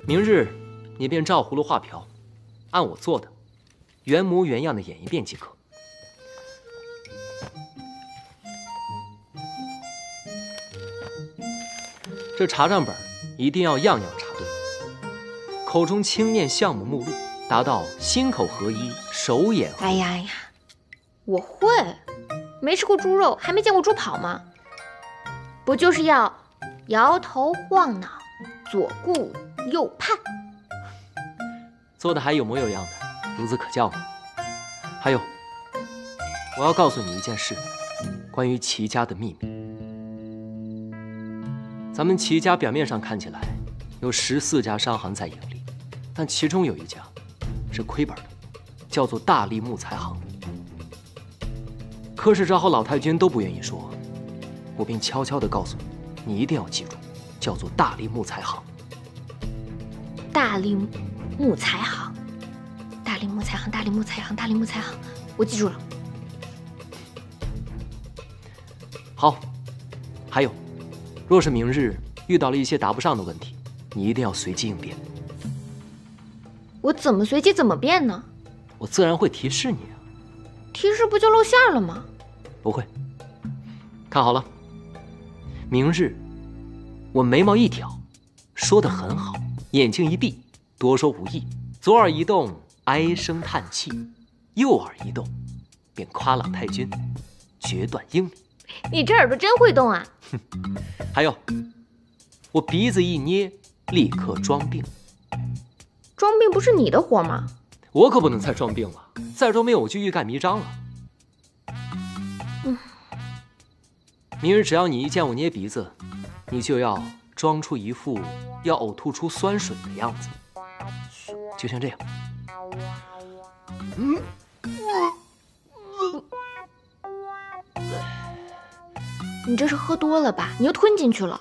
明日你便照葫芦画瓢，按我做的，原模原样的演一遍即可。这查账本一定要样样查对，口中轻念项目目录，达到心口合一，手眼合一。哎呀呀，我会，没吃过猪肉，还没见过猪跑吗？不就是要摇头晃脑，左顾右盼？做的还有模有样的，孺子可教吗？还有，我要告诉你一件事，关于齐家的秘密。咱们齐家表面上看起来有14家商行在盈利，但其中有一家是亏本的，叫做大力木材行。柯世昭和老太君都不愿意说，我便悄悄地告诉你，你一定要记住，叫做大力木材行。大力木材行，大力木材行，大力木材行，大力木材行，我记住了。好，还有，若是明日遇到了一些答不上的问题，你一定要随机应变。我怎么随机怎么变呢？我自然会提示你啊。提示不就露馅了吗？不会。看好了，明日我眉毛一挑，说得很好，眼睛一闭，多说无益，左耳一动，唉声叹气；右耳一动，便夸老太君决断英明。你这耳朵真会动啊！还有，我鼻子一捏，立刻装病。装病不是你的活吗？我可不能再装病了，再装病我就欲盖弥彰了。明日只要你一见我捏鼻子，你就要装出一副要呕吐出酸水的样子，就像这样。你这是喝多了吧？你又吞进去了。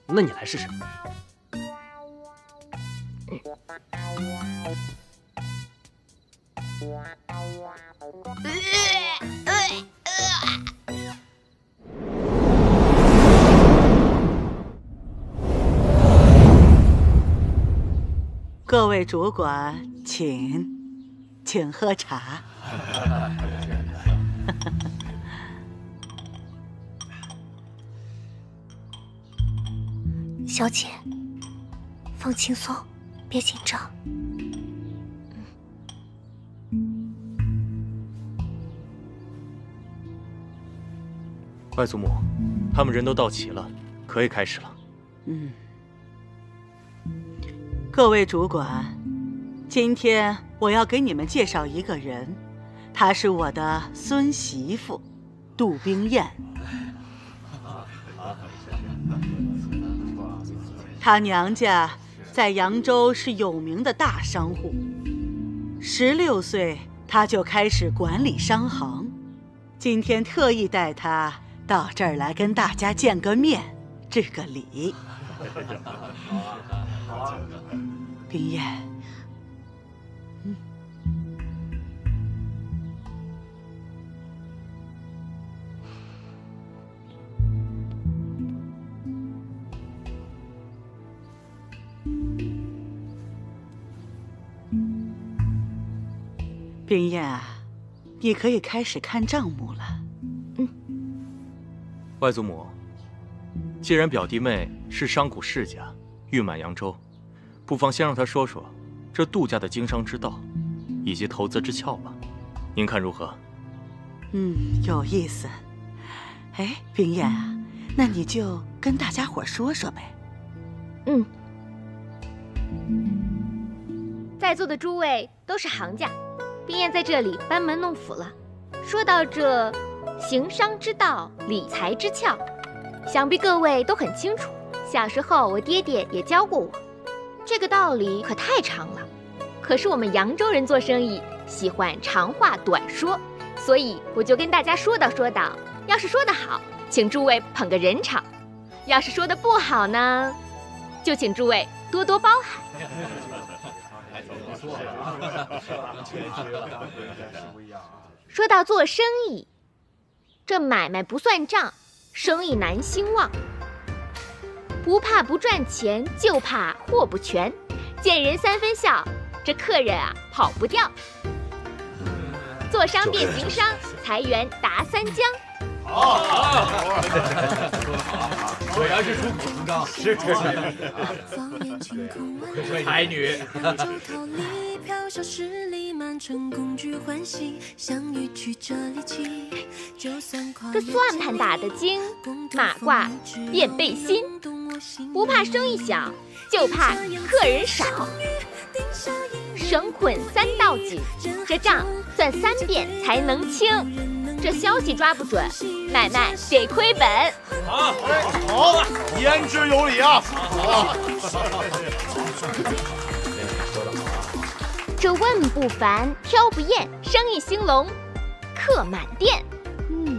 那你来试试。各位主管，请喝茶。小姐，放轻松，别紧张。外祖母，他们人都到齐了，可以开始了。各位主管，今天我要给你们介绍一个人，她是我的孙媳妇，杜冰燕。她娘家在扬州是有名的大商户，16岁她就开始管理商行。今天特意带她到这儿来跟大家见个面，致个礼。冰燕，冰燕啊，你可以开始看账目了。外祖母，既然表弟妹是商贾世家，誉满扬州，不妨先让她说说这杜家的经商之道，以及投资之窍吧。您看如何？有意思。哎，冰燕啊，那你就跟大家伙说说呗。在座的诸位都是行家，冰燕在这里班门弄斧了。说到这行商之道、理财之窍，想必各位都很清楚。小时候我爹爹也教过我，这个道理可太长了。可是我们扬州人做生意喜欢长话短说，所以我就跟大家说道说道。要是说得好，请诸位捧个人场；要是说得不好呢，就请诸位多多包涵。说到做生意，这买卖不算账，生意难兴旺。不怕不赚钱，就怕货不全。见人3分笑，这客人啊跑不掉。做商变行商，财源达3江。果然是出口成章，是才女。这算盘打得精，马褂变背心。不怕生意小，就怕客人少。绳捆3道紧，这账算3遍才能清。这消息抓不准，买卖得亏本。好，言之有理啊！这问不烦，挑不厌，生意兴隆，客满店。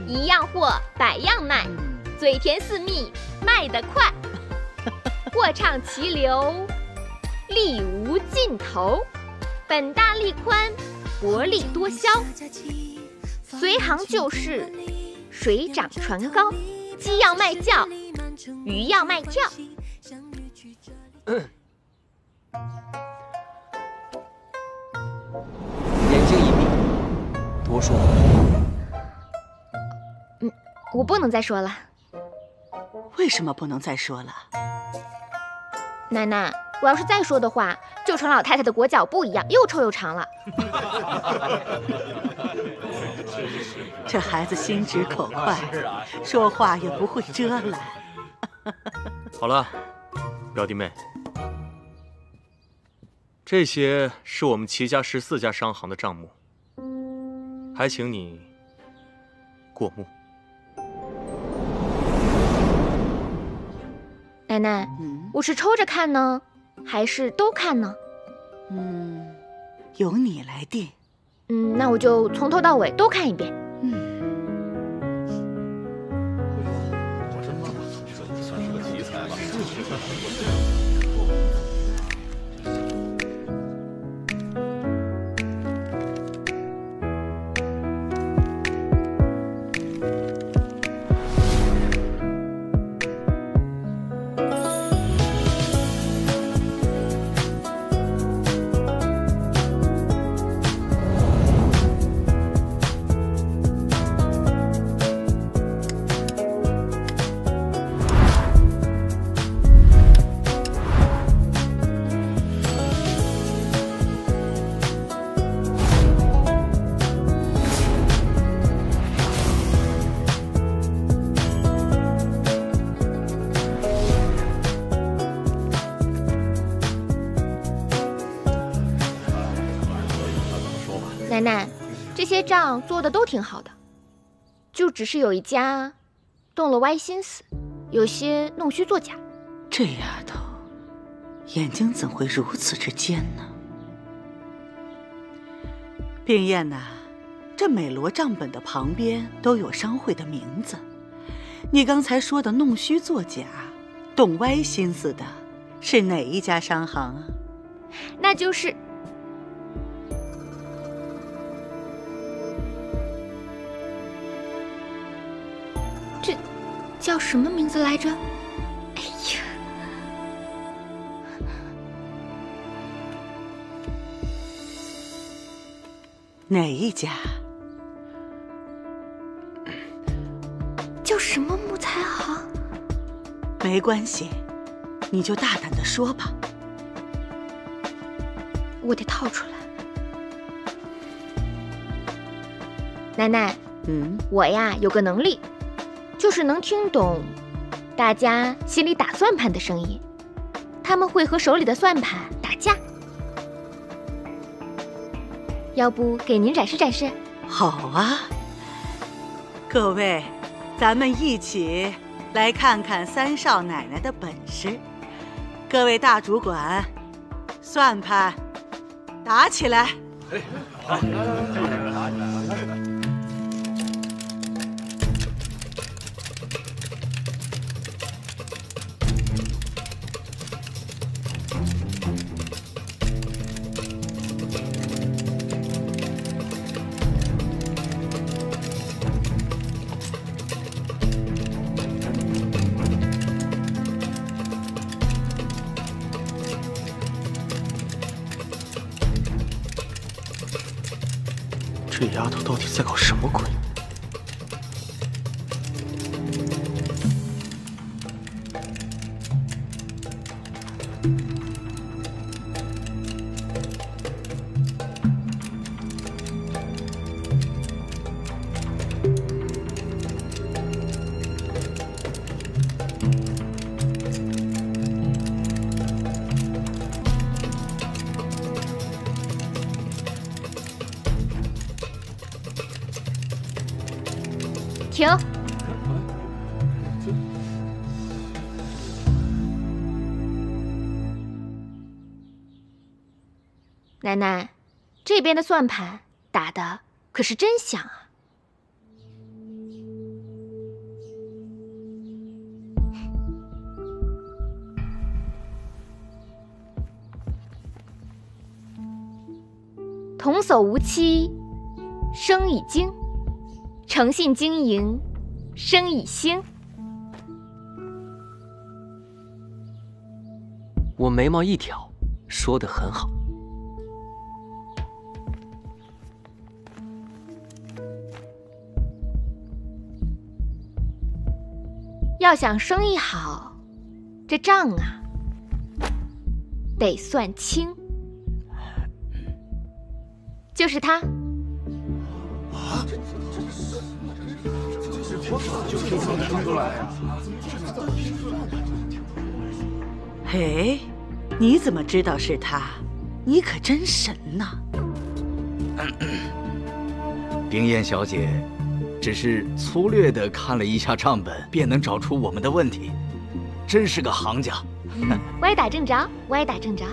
一样货百样卖，嘴甜似蜜，卖得快。货畅其流，利无尽头。本大利宽，薄利多销。随行就市，水涨船高。鸡要卖叫，鱼要卖跳。眼睛一闭，多说话。我不能再说了。为什么不能再说了？奶奶，我要是再说的话，就成老太太的裹脚布一样，又臭又长了。这孩子心直口快，说话也不会遮拦。好了，表弟妹，这些是我们齐家14家商行的账目，还请你过目。奶奶，我是抽着看呢，还是都看呢？由你来定。那我就从头到尾都看一遍。算是个奇才了。奶奶，这些账做的都挺好的，就只是有一家动了歪心思，有些弄虚作假。这丫头眼睛怎会如此之尖呢？冰燕呐，这美罗账本的旁边都有商会的名字，你刚才说的弄虚作假、动歪心思的，是哪一家商行啊？那就是这叫什么名字来着？哎呀，哪一家？叫什么木材行？没关系，你就大胆地说吧。我得套出来。奶奶，我呀有个能力，就是能听懂大家心里打算盘的声音，他们会和手里的算盘打架。要不给您展示展示？好啊，各位，咱们一起来看看三少奶奶的本事。各位大主管，算盘打起来！好，这丫头到底在搞什么鬼？停！奶奶，这边的算盘打的可是真响啊！童叟无欺，生已精；诚信经营，生已兴。我眉毛一挑，说得很好。要想生意好，这账啊得算清。就是他。嘿，你怎么知道是他？你可真神呐！冰燕小姐，只是粗略地看了一下账本，便能找出我们的问题，真是个行家。歪打正着，歪打正着。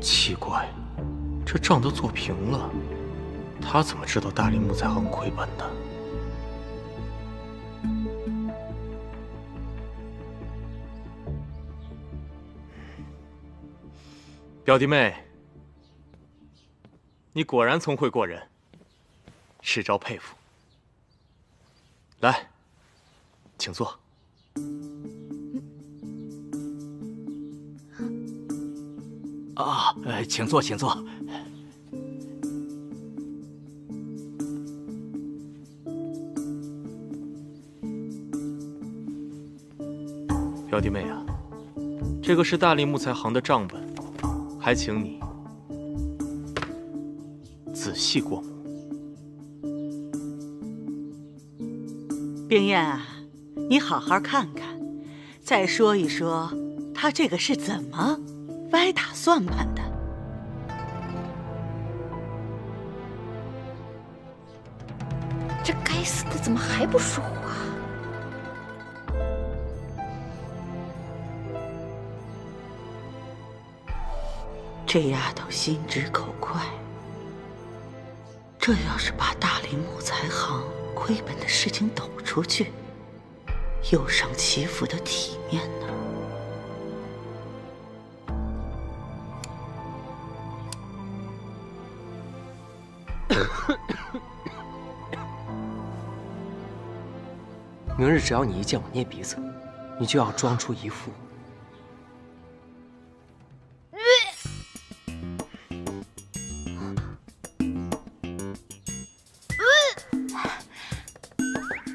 奇怪，这账都做平了，他怎么知道大林木材行亏本的？表弟妹，你果然聪慧过人，是招佩服。来，请坐。请坐，请坐。表弟妹啊，这个是大林木材行的账本，还请你仔细过目。冰燕啊，你好好看看，再说一说，他这个是怎么歪打算盘的？这该死的怎么还不说话？这丫头心直口快，这要是把大林木材行亏本的事情抖出去，又伤齐府的体面呢。明日只要你一见我捏鼻子，你就要装出一副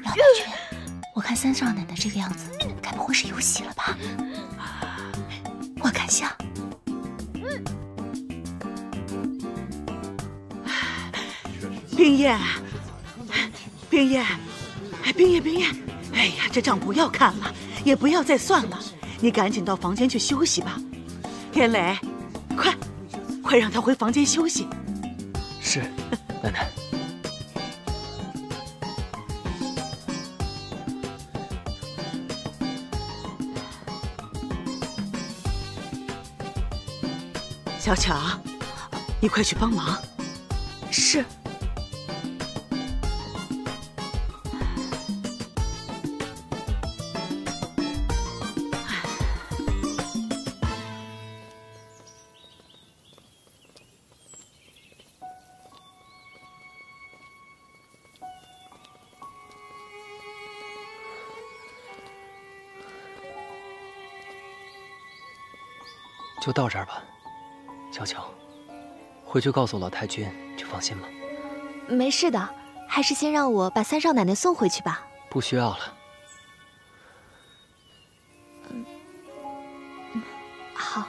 老太君，我看三少奶奶这个样子，该不会是有喜了吧？我看像。冰燕，冰燕，冰燕，冰燕，哎呀，这账不要看了，也不要再算了，你赶紧到房间去休息吧。天磊，快让他回房间休息。是，奶奶。小巧，你快去帮忙。是。就到这儿吧，小巧，回去告诉老太君就放心吧。没事的，还是先让我把三少奶奶送回去吧。不需要了。好。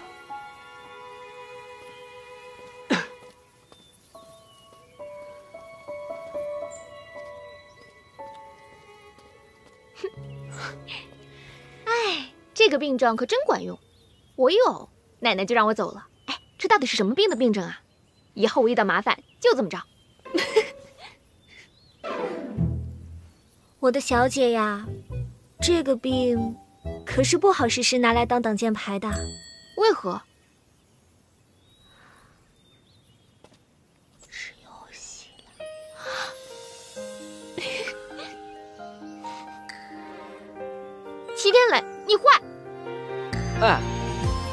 哎，这个病症可真管用，我有。奶奶就让我走了。哎，这到底是什么病的病症啊？以后我遇到麻烦就这么着。我的小姐呀，这个病可是不好时时拿来当挡箭牌的。为何？是天磊，你坏！哎，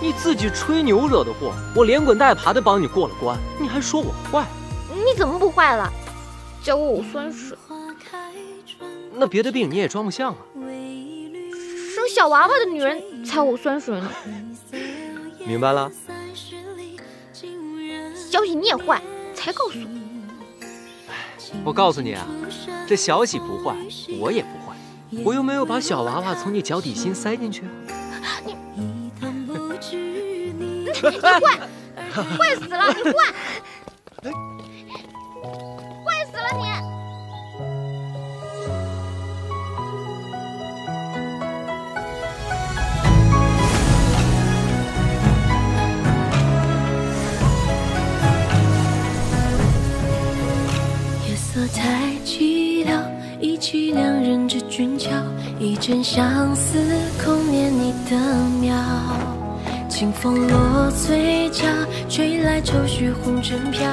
你自己吹牛惹的祸，我连滚带爬的帮你过了关，你还说我坏？你怎么不坏了？教我捂酸水。那别的病你也装不像啊。生小娃娃的女人才捂酸水呢。明白了。小喜你也坏，才告诉我。我告诉你啊，这小喜不坏，我也不坏，我又没有把小娃娃从你脚底心塞进去啊。你坏，坏死了！你坏，坏死了你！夜色太寂寥，忆起两人之俊俏，一阵相思空念你的妙。清风落嘴角，吹来愁绪红尘飘，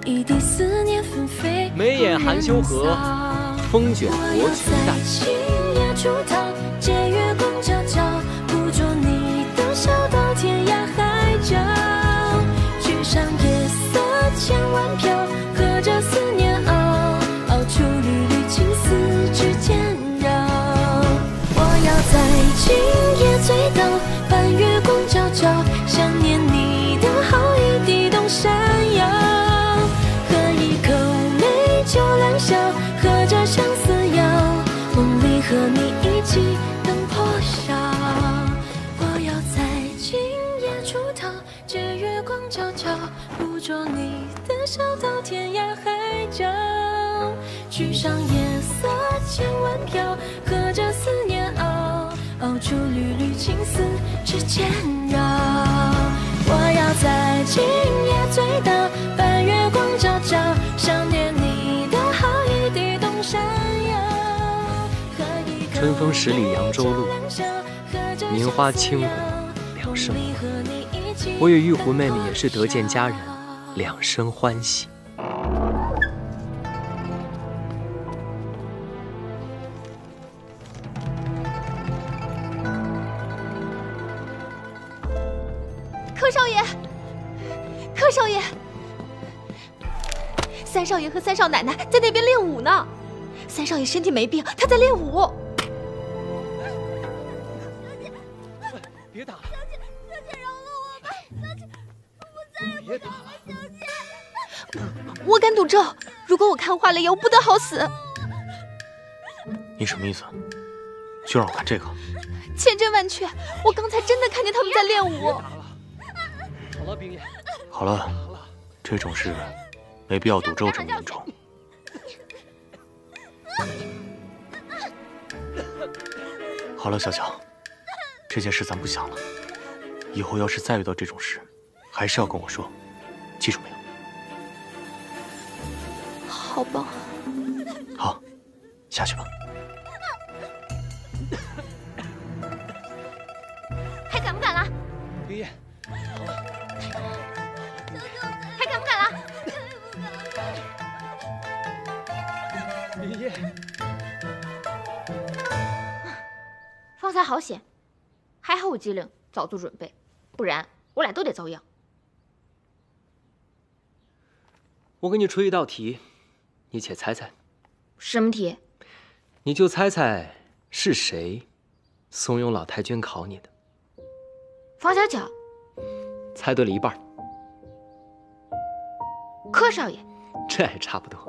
一地思念纷飞。眉眼含羞荷，风卷罗裙带。青叶出逃，借月光皎皎，捕捉你的笑到天涯海角。举上夜色千万飘，和着思念熬出缕缕青丝指尖绕。我要在今夜醉倒，半月光皎皎，想念你的好一地动山摇。喝一口美酒良宵，和着相思谣，梦里和你一起灯破晓。我要在今夜出逃，借月光皎皎，捕捉你的笑到天涯海角。举上夜色千万飘，和着思念熬出缕缕青丝指尖绕。我要在今夜醉倒，半月光皎皎，想念你的好一地动山摇。春风十里扬州路，名花倾国两生欢。我与玉狐妹妹也是得见佳人，两生欢喜。柯少爷，柯少爷，三少爷和三少奶奶在那边练武呢。三少爷身体没病，他在练武。别打了，小姐饶了我吧，小姐，我再也不打了，小姐。我敢赌咒，如果我看坏了眼，我不得好死。你什么意思？就让我看这个？千真万确，我刚才真的看见他们在练武。好了，冰叶。好了，这种事没必要赌咒这么严重。好了，小乔，这件事咱不想了。以后要是再遇到这种事，还是要跟我说，记住没有？好吧。好，下去吧。还敢不敢了？冰叶，好了。还敢不敢了？冰叶，方才好险，还好我机灵，早做准备，不然我俩都得遭殃。我给你出一道题，你且猜猜。什么题？你就猜猜是谁怂恿老太君考你的。方小巧。猜对了一半。柯少爷。这还差不多。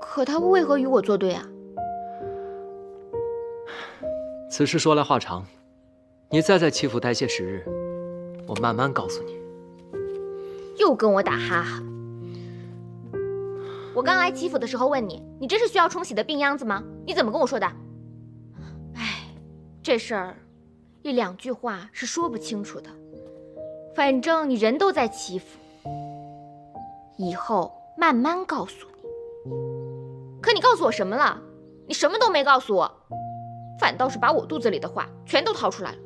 可他为何与我作对啊？此事说来话长，你再在齐府待些时日，我慢慢告诉你。又跟我打哈哈。我刚来齐府的时候问你，你这是需要冲洗的病秧子吗？你怎么跟我说的？哎，这事儿一两句话是说不清楚的。反正你人都在齐府，以后慢慢告诉你。可你告诉我什么了？你什么都没告诉我，反倒是把我肚子里的话全都掏出来了。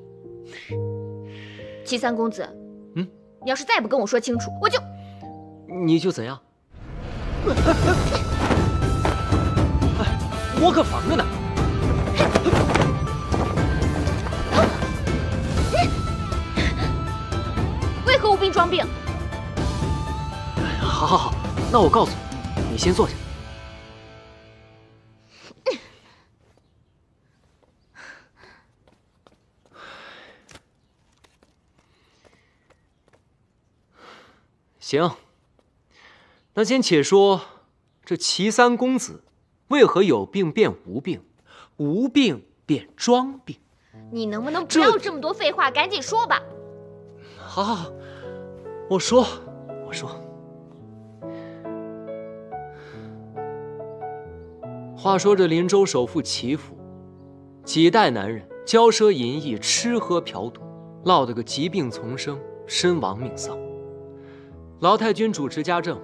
齐三公子，你要是再不跟我说清楚，我就……你就怎样？我可防着呢。病装病。好，好，好，那我告诉你，你先坐下。行，那先且说这齐三公子为何有病变无病，无病变装病？你能不能不要这么多废话，赶紧说吧。好，好，好，我说。话说这林州首富齐府，几代男人骄奢淫逸，吃喝嫖赌，落得个疾病丛生，身亡命丧。老太君主持家政，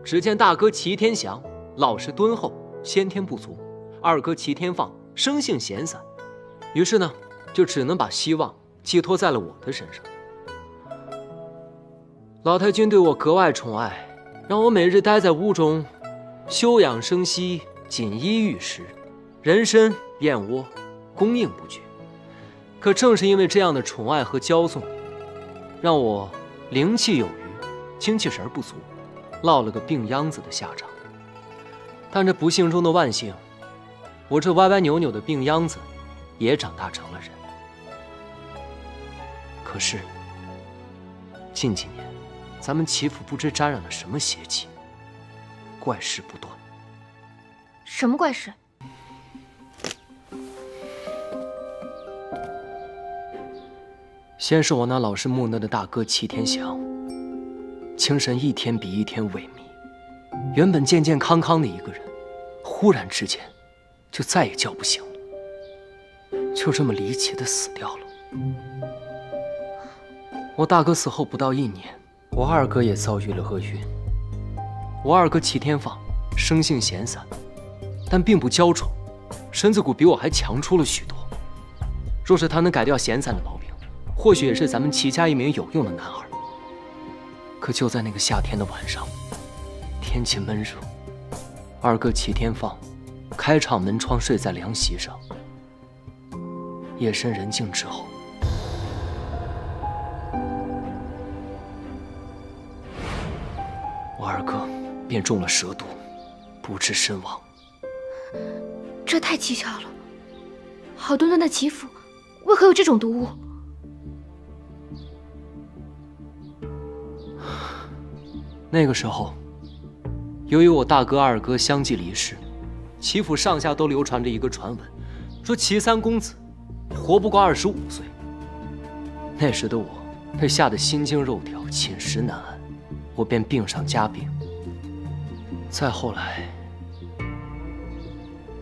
只见大哥齐天祥老实敦厚，先天不足；二哥齐天放生性闲散，于是呢，就只能把希望寄托在了我的身上。老太君对我格外宠爱，让我每日待在屋中，休养生息，锦衣玉食，人参燕窝供应不绝。可正是因为这样的宠爱和骄纵，让我灵气有余，精气神不足，落了个病秧子的下场。但这不幸中的万幸，我这歪歪扭扭的病秧子也长大成了人。可是近几年，咱们齐府不知沾染了什么邪气，怪事不断。什么怪事？先是我那老实木讷的大哥齐天祥，精神一天比一天萎靡，原本健健康康的一个人，忽然之间就再也叫不醒了，就这么离奇的死掉了。我大哥死后不到1年，我二哥也遭遇了厄运。我二哥齐天放生性闲散，但并不娇宠，身子骨比我还强出了许多。若是他能改掉闲散的毛病，或许也是咱们齐家一名有用的男儿。可就在那个夏天的晚上，天气闷热，二哥齐天放开敞门窗睡在凉席上。夜深人静之后，我二哥便中了蛇毒，不治身亡。这太蹊跷了，好端端的齐府，为何有这种毒物？那个时候，由于我大哥二哥相继离世，齐府上下都流传着一个传闻，说齐三公子活不过25岁。那时的我被吓得心惊肉跳，寝食难安，我便病上加病。再后来，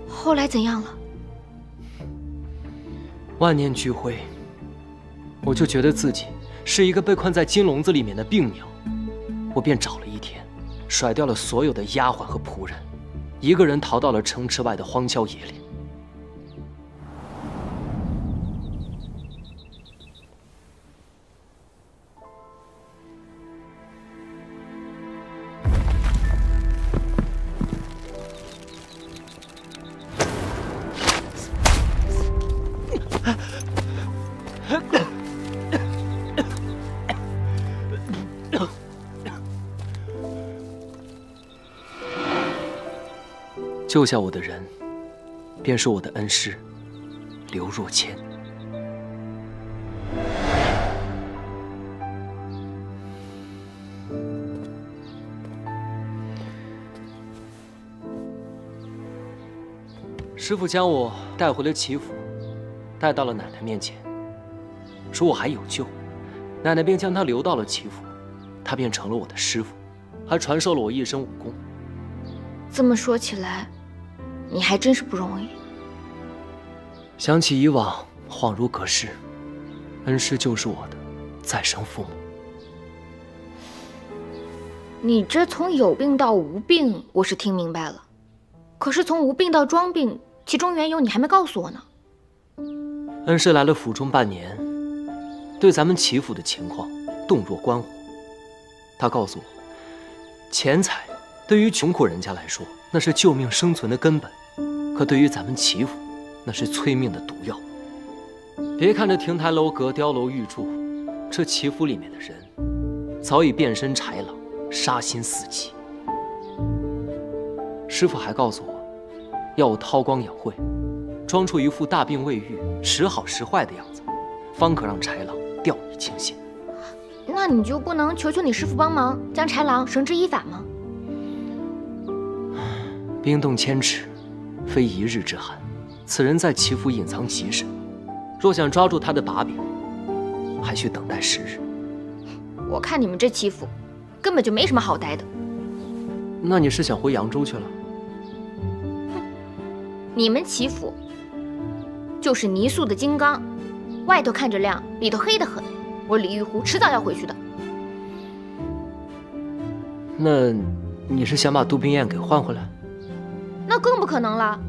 后来怎样了？万念俱灰，我就觉得自己是一个被困在金笼子里面的病鸟。我便找了一天，甩掉了所有的丫鬟和仆人，一个人逃到了城池外的荒郊野岭。救下我的人，便是我的恩师刘若谦。师傅将我带回了齐府，带到了奶奶面前，说我还有救。奶奶便将他留到了齐府，他便成了我的师傅，还传授了我一身武功。这么说起来，你还真是不容易。想起以往，恍如隔世。恩师就是我的再生父母。你这从有病到无病，我是听明白了。可是从无病到装病，其中缘由你还没告诉我呢。恩师来了府中半年，对咱们齐府的情况洞若观火。他告诉我，钱财对于穷苦人家来说，那是救命生存的根本；可对于咱们齐府，那是催命的毒药。别看这亭台楼阁、碉楼玉柱，这齐府里面的人，早已变身豺狼，杀心四起。师傅还告诉我，要我韬光养晦，装出一副大病未愈、时好时坏的样子，方可让豺狼掉以轻心。那你就不能求求你师傅帮忙，将豺狼绳之以法吗？冰冻千尺，非一日之寒。此人在齐府隐藏极深，若想抓住他的把柄，还需等待时日。我看你们这齐府，根本就没什么好待的。那你是想回扬州去了？你们齐府就是泥塑的金刚，外头看着亮，里头黑得很。我李玉湖迟早要回去的。那你是想把杜冰雁给换回来？那更不可能了。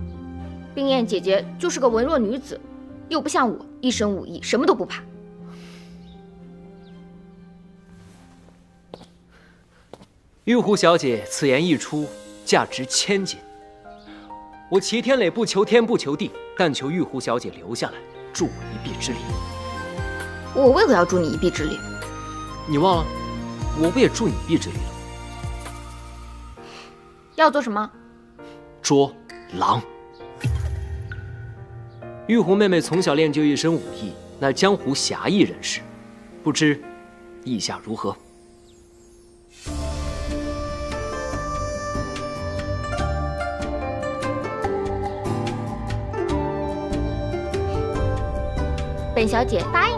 冰雁姐姐就是个文弱女子，又不像我一身武艺，什么都不怕。玉湖小姐此言一出，价值1000金。我齐天磊不求天不求地，但求玉湖小姐留下来，助我一臂之力。我为何要助你一臂之力？你忘了，我不也助你一臂之力了？要做什么？捉狼。玉湖妹妹从小练就一身武艺，乃江湖侠义人士，不知意下如何？本小姐答应